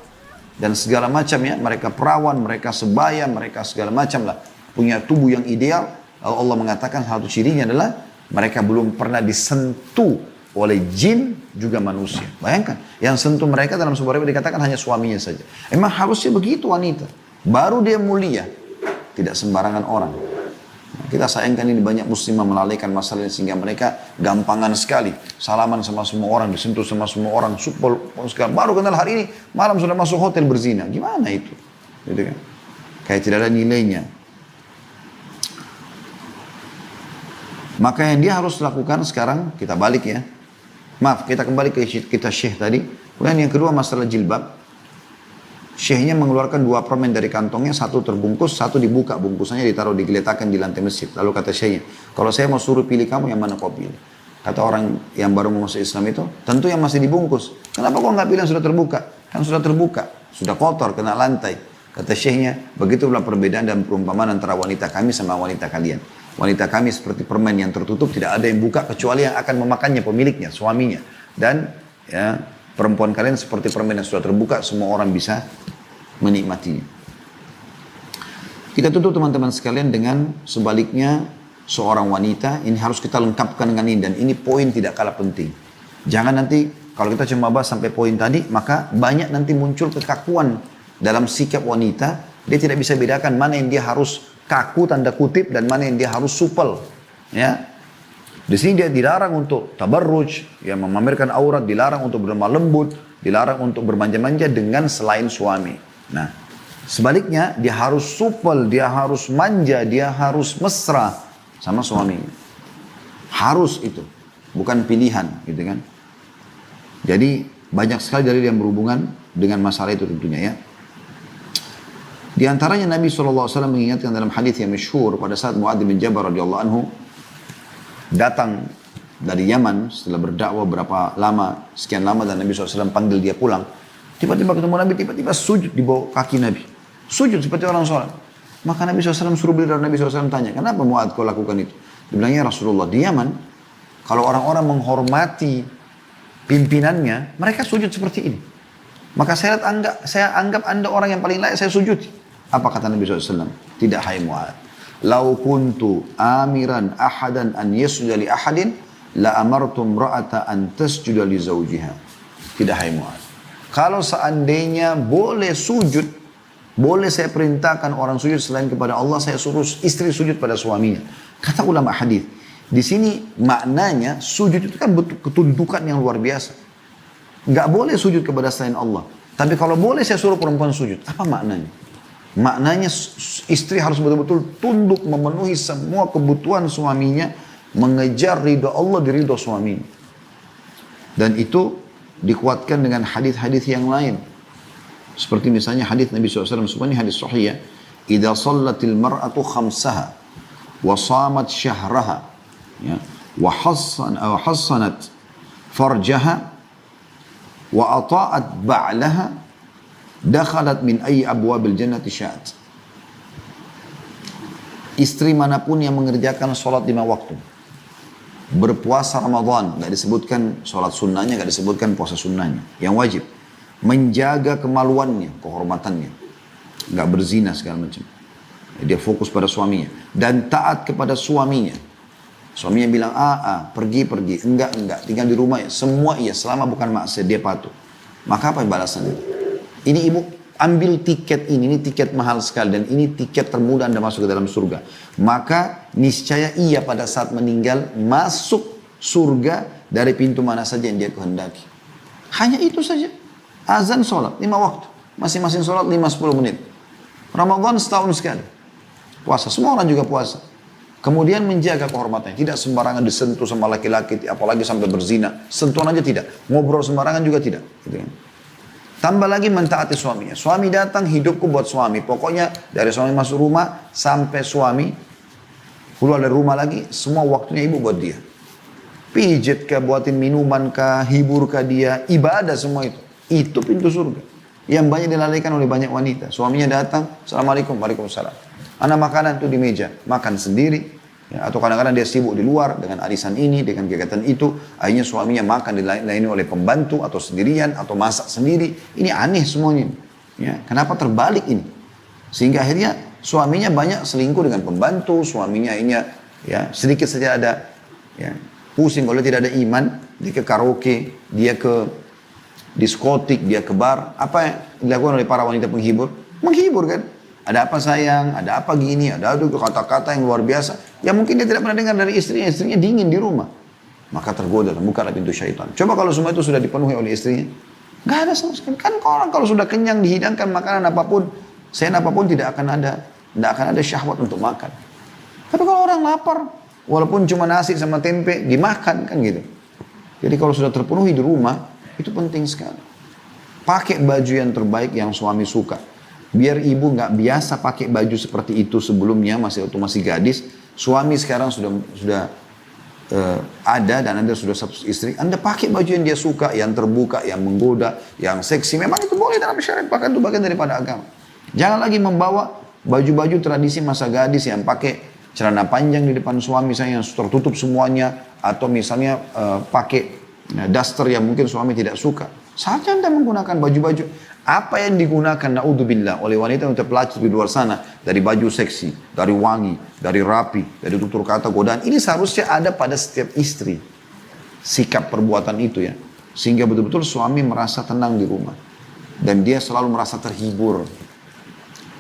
Dan segala macam ya. Mereka perawan, mereka sebaya, mereka segala macam lah. Punya tubuh yang ideal. Lalu Allah mengatakan satu cirinya adalah mereka belum pernah disentuh oleh jin juga manusia. Bayangkan, yang sentuh mereka dalam sebuah riwayat dikatakan hanya suaminya saja. Emang harusnya begitu wanita. Baru dia mulia. Tidak sembarangan orang. Kita sayangkan ini banyak muslimah melalaikan masalah ini sehingga mereka gampangan sekali. Salaman sama semua orang, disentuh sama semua orang, supel sekali. Baru kenal hari ini, malam sudah masuk hotel berzina. Gimana itu? Gitu kan? Kayak tidak ada nilainya. Maka yang dia harus lakukan sekarang, kita balik ya. Maaf, kita kembali ke kita syekh tadi. Kemudian yang kedua masalah jilbab. Syekhnya mengeluarkan 2 permen dari kantongnya, 1 terbungkus, 1 dibuka, bungkusannya ditaruh digeletakan di lantai masjid. Lalu kata syekhnya, kalau saya mau suruh pilih kamu, yang mana kau pilih? Kata orang yang baru mau masuk Islam itu, tentu yang masih dibungkus. Kenapa kau nggak pilih yang sudah terbuka? Kan sudah terbuka, sudah kotor, kena lantai. Kata syekhnya, begitulah perbedaan dan perumpamaan antara wanita kami sama wanita kalian. Wanita kami seperti permen yang tertutup, tidak ada yang buka kecuali yang akan memakannya pemiliknya, suaminya. Dan ya, perempuan kalian seperti permen yang sudah terbuka, semua orang bisa menikmatinya. Kita tutup teman-teman sekalian dengan sebaliknya seorang wanita, ini harus kita lengkapkan dengan ini, dan ini poin tidak kalah penting. Jangan nanti, kalau kita cuma bahas sampai poin tadi, maka banyak nanti muncul kekakuan dalam sikap wanita, dia tidak bisa bedakan mana yang dia harus kaku tanda kutip dan mana yang dia harus supel. Ya, di sini dia dilarang untuk tabarruj, ya memamerkan aurat, dilarang untuk berlemah lembut, dilarang untuk bermanja-manja dengan selain suami. Nah, sebaliknya dia harus supel, dia harus manja, dia harus mesra sama suaminya. Harus itu, bukan pilihan, gitu kan? Jadi banyak sekali dari yang berhubungan dengan masalah itu tentunya ya. Di antaranya Nabi SAW mengingatkan dalam hadis yang masyhur pada saat Muadz bin Jabal radhiyallahu anhu datang dari Yaman setelah berdakwah berapa lama, sekian lama, dan Nabi SAW panggil dia pulang. Tiba-tiba ketemu Nabi, tiba-tiba sujud di bawah kaki Nabi. Sujud seperti orang sholat. Maka Nabi SAW suruh beliau, Nabi SAW tanya, kenapa Muadz kau lakukan itu? Dia bilangnya, Rasulullah, di Yaman, kalau orang-orang menghormati pimpinannya, mereka sujud seperti ini. Maka saya anggap anda orang yang paling layak saya sujud. Apa kata Nabi SAW? Tidak, hai Muadz. Lau kuntu amiran ahadan an yasjuda li ahadin, la amartum ra'ata an tasjuda li zawjiha. Tidak, hai Muadz. Kalau seandainya boleh sujud, boleh saya perintahkan orang sujud selain kepada Allah, saya suruh istri sujud pada suaminya. Kata ulama hadis, di sini maknanya sujud itu kan ketundukan yang luar biasa. Nggak boleh sujud kepada selain Allah. Tapi kalau boleh saya suruh perempuan sujud, apa maknanya? Maknanya istri harus betul-betul tunduk memenuhi semua kebutuhan suaminya, mengejar ridho Allah di ridho suaminya. Dan itu dikuatkan dengan hadis-hadis yang lain. Seperti misalnya hadis Nabi SAW, sebenarnya hadis sahih ya. Idza sallatil mar'atu khamsaha wa shamat syahraha ya, wa hassanat farjaha wa ata'at ba'laha dakhalat min ayyi abwabil jannati sya'at. Istri manapun yang mengerjakan sholat 5 waktu, berpuasa Ramadan, nggak disebutkan sholat sunnahnya, nggak disebutkan puasa sunnahnya, yang wajib, menjaga kemaluannya, kehormatannya, nggak berzina segala macam, dia fokus pada suaminya dan taat kepada suaminya. Suaminya bilang pergi, enggak, tinggal di rumah ya, semua iya, selama bukan maksiat dia patuh. Maka apa balasannya? Ini ibu ambil tiket ini tiket mahal sekali, dan ini tiket termudah Anda masuk ke dalam surga. Maka niscaya ia pada saat meninggal masuk surga dari pintu mana saja yang dia kehendaki. Hanya itu saja. Azan sholat 5 waktu. Masing-masing sholat 5-10 menit. Ramadan setahun sekali. Puasa. Semua orang juga puasa. Kemudian menjaga kehormatannya. Tidak sembarangan disentuh sama laki-laki. Apalagi sampai berzina. Sentuhan aja tidak. Ngobrol sembarangan juga tidak. Gitu kan. Tambah lagi mentaati suaminya. Suami datang, hidupku buat suami. Pokoknya dari suami masuk rumah sampai suami keluar dari rumah lagi, semua waktunya ibu buat dia. Pijit kah, buatin minuman kah, hibur kah dia, ibadah semua itu. Itu pintu surga. Yang banyak dilalaikan oleh banyak wanita. Suaminya datang, Assalamualaikum, Waalaikumsalam. Anak makanan tuh di meja, makan sendiri. Ya, atau kadang-kadang dia sibuk di luar dengan arisan ini, dengan kegiatan itu. Akhirnya suaminya makan dilayani oleh pembantu atau sendirian atau masak sendiri. Ini aneh semuanya. Ya, kenapa terbalik ini? Sehingga akhirnya suaminya banyak selingkuh dengan pembantu. Suaminya ini ya sedikit saja ada ya, pusing kalau tidak ada iman. Dia ke karaoke, dia ke diskotik, dia ke bar. Apa yang dilakukan oleh para wanita penghibur? Menghibur kan? Ada apa sayang, ada apa gini, ada itu kata-kata yang luar biasa. Yang mungkin dia tidak pernah dengar dari istrinya, istrinya dingin di rumah. Maka tergoda, bukalah pintu syaitan. Coba kalau semua itu sudah dipenuhi oleh istrinya. Gak ada sama sekali. Kan orang kalau sudah kenyang dihidangkan makanan apapun, sen apapun tidak akan ada syahwat untuk makan. Tapi kalau orang lapar, walaupun cuma nasi sama tempe, dimakan kan gitu. Jadi kalau sudah terpenuhi di rumah, itu penting sekali. Pakai baju yang terbaik yang suami suka. Biar ibu nggak biasa pakai baju seperti itu sebelumnya, waktu masih gadis. Suami sekarang sudah ada dan Anda sudah satu istri. Anda pakai baju yang dia suka, yang terbuka, yang menggoda, yang seksi. Memang itu boleh dalam syariat, bahkan itu bagian daripada agama. Jangan lagi membawa baju-baju tradisi masa gadis yang pakai celana panjang di depan suami misalnya yang tertutup semuanya. Atau misalnya pakai daster yang mungkin suami tidak suka. Saatnya Anda menggunakan baju-baju. Apa yang digunakan na'udzubillah oleh wanita untuk pelacur di luar sana. Dari baju seksi, dari wangi, dari rapi, dari tutur kata godaan. Ini seharusnya ada pada setiap istri. Sikap perbuatan itu ya. Sehingga betul-betul suami merasa tenang di rumah. Dan dia selalu merasa terhibur.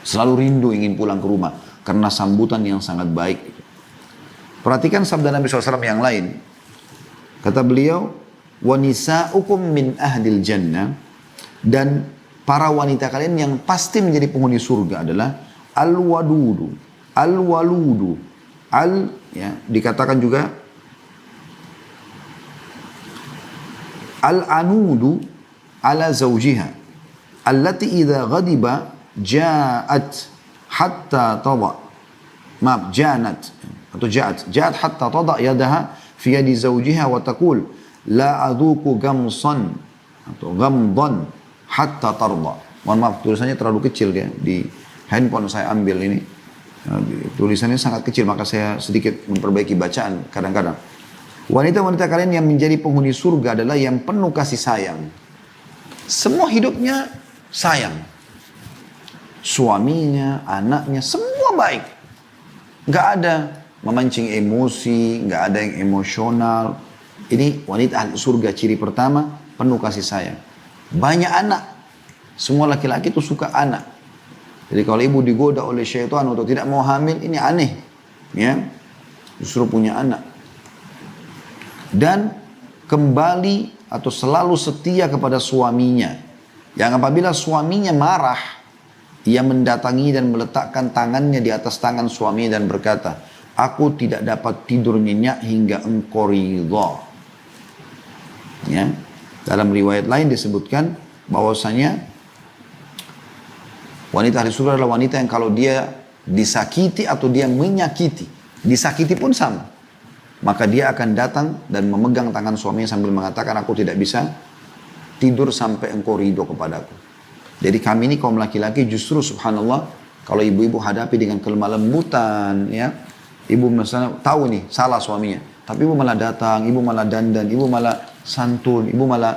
Selalu rindu ingin pulang ke rumah. Karena sambutan yang sangat baik. Perhatikan sabda Nabi SAW yang lain. Kata beliau, وَنِسَاؤُكُمْ مِنْ أَهْدِ الْجَنَّةِ. Dan para wanita kalian yang pasti menjadi penghuni surga adalah al-wadudu, al-waludu, dikatakan juga al-anudu ala zawjiha, allati idha ghadiba ja'at hatta tada, ja'at hatta tada yadaha fi yadi zawjiha wa taqul la adhuku gamsan atau gamdan hatta tarda. Mohon maaf, tulisannya terlalu kecil ya. Di handphone saya ambil ini. Tulisannya sangat kecil, maka saya sedikit memperbaiki bacaan kadang-kadang. Wanita-wanita kalian yang menjadi penghuni surga adalah yang penuh kasih sayang. Semua hidupnya sayang. Suaminya, anaknya, semua baik. Nggak ada memancing emosi, nggak ada yang emosional. Ini wanita ahli surga, ciri pertama, penuh kasih sayang. Banyak anak. Semua laki-laki itu suka anak. Jadi kalau ibu digoda oleh syaitan untuk tidak mau hamil, ini aneh. Ya, justru punya anak. Dan kembali atau selalu setia kepada suaminya. Yang apabila suaminya marah, ia mendatangi dan meletakkan tangannya di atas tangan suaminya dan berkata, aku tidak dapat tidur nyenyak hingga engkau ridha. Ya. Dalam riwayat lain disebutkan bahwasanya wanita ahli surga adalah wanita yang kalau dia disakiti atau dia menyakiti, disakiti pun sama, maka dia akan datang dan memegang tangan suaminya sambil mengatakan, aku tidak bisa tidur sampai engkau ridho kepadaku. Jadi kami ini kaum laki-laki justru subhanallah, kalau ibu-ibu hadapi dengan kelemah lembutan, ya, ibu misalnya tahu nih salah suaminya, tapi ibu malah datang, ibu malah dandan, ibu malah santun, ibu malah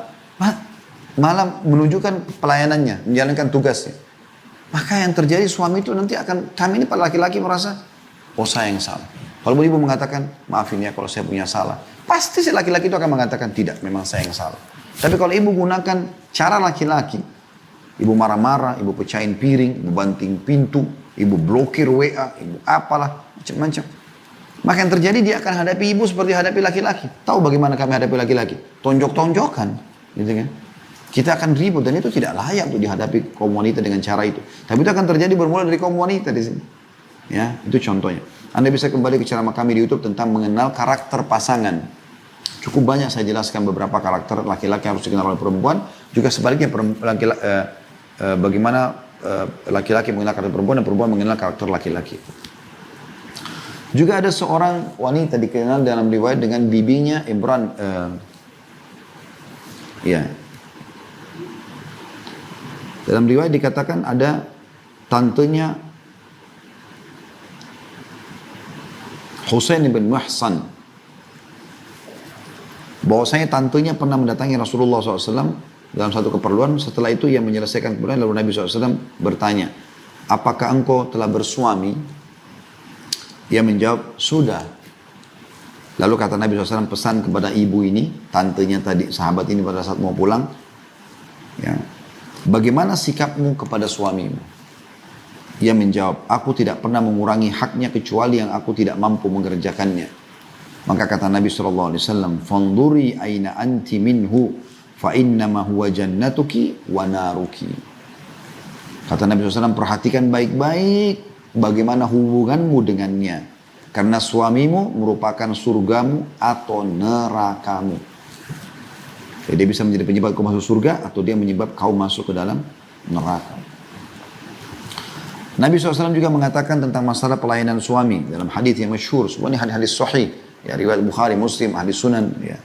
menunjukkan pelayanannya, menjalankan tugasnya. Maka yang terjadi suami itu nanti akan, kami ini para laki-laki merasa, oh saya yang salah. Kalau ibu mengatakan, maafin ya kalau saya punya salah, pasti si laki-laki itu akan mengatakan, tidak, memang saya yang salah. Tapi kalau ibu gunakan cara laki-laki, ibu marah-marah, ibu pecahin piring, ibu banting pintu, ibu blokir WA, ibu apalah, macam-macam. Maka yang terjadi dia akan hadapi ibu seperti hadapi laki-laki. Tahu bagaimana kami hadapi laki-laki? Tonjok-tonjokan, gitu kan? Kita akan ribut dan itu tidak layak untuk dihadapi kaum wanita dengan cara itu. Tapi itu akan terjadi bermula dari kaum wanita di sini. Ya, itu contohnya. Anda bisa kembali ke ceramah kami di YouTube tentang mengenal karakter pasangan. Cukup banyak saya jelaskan beberapa karakter laki-laki harus dikenal oleh perempuan. Juga sebaliknya bagaimana laki-laki mengenal karakter perempuan dan perempuan mengenal karakter laki-laki. Juga ada seorang wanita dikenal dalam riwayat dengan bibinya Imran. Dalam riwayat dikatakan ada tantenya Husain bin Muhsan. Bahwasanya tantenya pernah mendatangi Rasulullah SAW dalam satu keperluan. Setelah itu ia menyelesaikan keperluan, lalu Nabi SAW bertanya, apakah engkau telah bersuami? Dia menjawab, sudah. Lalu kata Nabi SAW pesan kepada ibu ini, tantenya tadi, sahabat ini pada saat mau pulang, ya, bagaimana sikapmu kepada suamimu? Ia menjawab, aku tidak pernah mengurangi haknya kecuali yang aku tidak mampu mengerjakannya. Maka kata Nabi SAW, "Fanduri aina anti minhu, fa innama huwa jannatuki wa naruki." Kata Nabi SAW, perhatikan baik-baik bagaimana hubunganmu dengannya. Karena suamimu merupakan surgamu atau nerakamu. Jadi dia bisa menjadi penyebab kau masuk surga atau dia menyebab kau masuk ke dalam neraka. Nabi SAW juga mengatakan tentang masalah pelayanan suami dalam hadis yang masyhur. Semuanya hadis sahih, ya, riwayat Bukhari, Muslim, ahli sunan. Ya.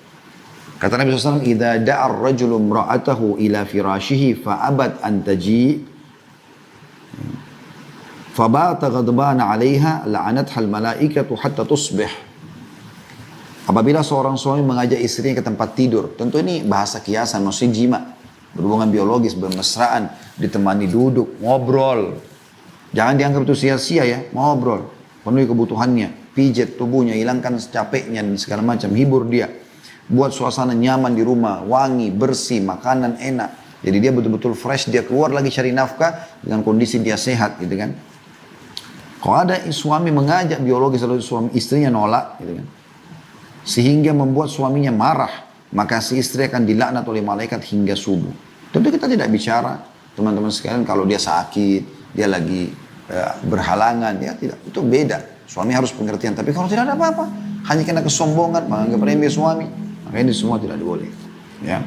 Kata Nabi SAW, "Idza da'a ar-rajulu imra'atahu ila firashihi fa'abat an taji' fabata ghadbana 'alaiha la'anatha al-malaikatu hatta tusbih." Apabila seorang suami mengajak istrinya ke tempat tidur, tentu ini bahasa kiasan, maksudnya jima, berhubungan biologis, bermesraan, ditemani duduk, ngobrol. Jangan dianggap itu sia-sia ya, ngobrol, penuhi kebutuhannya, pijet tubuhnya, hilangkan capeknya dan segala macam, hibur dia. Buat suasana nyaman di rumah, wangi, bersih, makanan enak. Jadi dia betul-betul fresh, dia keluar lagi cari nafkah dengan kondisi dia sehat gitu kan. Kalau ada suami mengajak biologis lalu suami istrinya nolak gitu kan, sehingga membuat suaminya marah, maka si istri akan dilaknat oleh malaikat hingga subuh. Tentu kita tidak bicara, teman-teman sekalian, kalau dia sakit, dia lagi berhalangan, ya tidak, itu beda. Suami harus pengertian. Tapi kalau tidak ada apa-apa, hanya karena kesombongan, menganggap remeh suami, maka ini semua tidak boleh. Ya.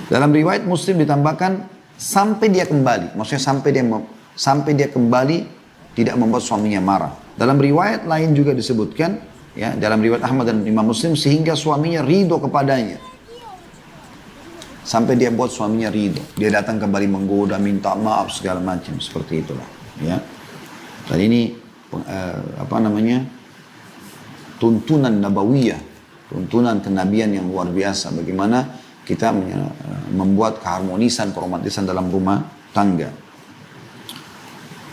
Dalam riwayat Muslim ditambahkan sampai dia kembali, maksudnya sampai dia kembali tidak membuat suaminya marah. Dalam riwayat lain juga disebutkan, ya, dalam riwayat Ahmad dan Imam Muslim, sehingga suaminya ridho kepadanya. Sampai dia buat suaminya ridho. Dia datang kembali menggoda, minta maaf, segala macam. Seperti itulah. Ya. Dan ini, tuntunan nabawiyah. Tuntunan kenabian yang luar biasa. Bagaimana kita membuat keharmonisan, keromantisan dalam rumah tangga.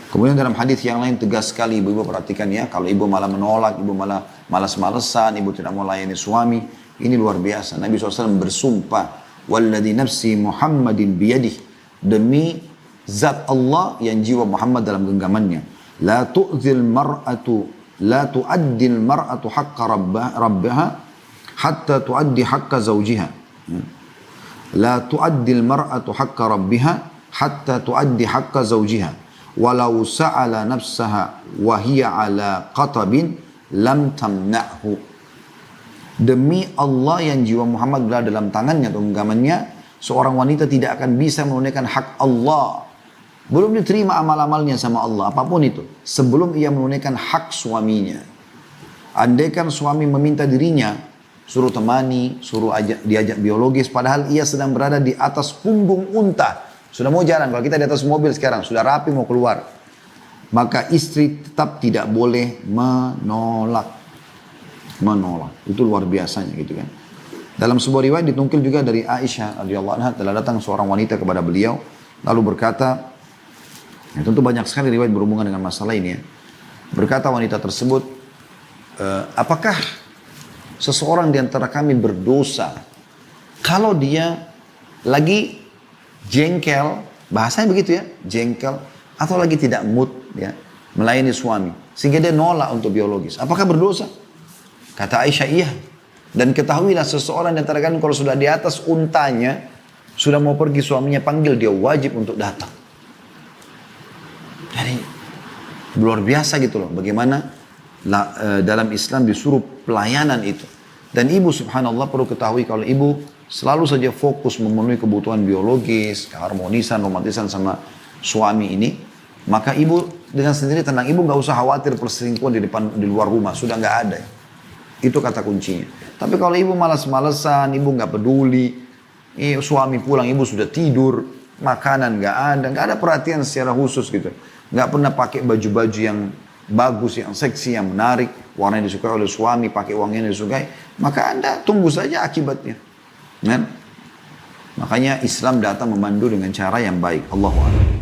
Kemudian dalam hadis yang lain tegas sekali, ibu-ibu perhatikan ya. Kalau ibu malah menolak, ibu malah malas-malesan, ibu tidak mau layani suami. Ini luar biasa. Nabi SAW bersumpah, "Walladhi nafsi Muhammadin biyadih." Demi zat Allah yang jiwa Muhammad dalam genggamannya. La tu'addil mar'atu haqqa rabbaha hatta tu'addi haqqa zawjiha. La tu'addil mar'atu haqqa rabbiha hatta tu'addi haqqa zawjiha. Walau sa'ala nafsaha wa hiya ala qatabin lam tamna'hu. Demi Allah yang jiwa Muhammad berada dalam tangannya atau genggamannya, seorang wanita tidak akan bisa menunaikan hak Allah. Belum diterima amal-amalnya sama Allah, apapun itu, sebelum ia menunaikan hak suaminya. Andaikan suami meminta dirinya, suruh temani, diajak biologis, padahal ia sedang berada di atas punggung unta. Sudah mau jalan, kalau kita di atas mobil sekarang, sudah rapi mau keluar. Maka istri tetap tidak boleh menolak. Itu luar biasanya gitu kan. Dalam sebuah riwayat ditungkil juga dari Aisyah radhiyallahu anha, telah datang seorang wanita kepada beliau lalu berkata, ya tentu banyak sekali riwayat berhubungan dengan masalah ini ya. Berkata wanita tersebut, apakah seseorang di antara kami berdosa kalau dia lagi jengkel, bahasanya begitu ya, jengkel, atau lagi tidak mood ya, melayani suami, sehingga dia nolak untuk biologis. Apakah berdosa? Kata Aisyah, iya. Dan ketahuilah seseorang di antara kalian kalau sudah di atas untanya, sudah mau pergi suaminya panggil, dia wajib untuk datang. Jadi luar biasa gitu loh. Bagaimana dalam Islam disuruh pelayanan itu. Dan ibu subhanallah perlu ketahui kalau ibu selalu saja fokus memenuhi kebutuhan biologis, keharmonisan, romantisan sama suami ini, maka ibu dengan sendiri tenang. Ibu gak usah khawatir perselingkuhan di luar rumah, sudah gak ada. Itu kata kuncinya. Tapi kalau ibu malas-malesan, ibu nggak peduli, suami pulang ibu sudah tidur, makanan nggak ada perhatian secara khusus gitu. Nggak pernah pakai baju-baju yang bagus, yang seksi, yang menarik, warna yang disukai oleh suami, pakai uang yang disukai, maka Anda tunggu saja akibatnya. Kan? Makanya Islam datang memandu dengan cara yang baik. Allahu a'lam.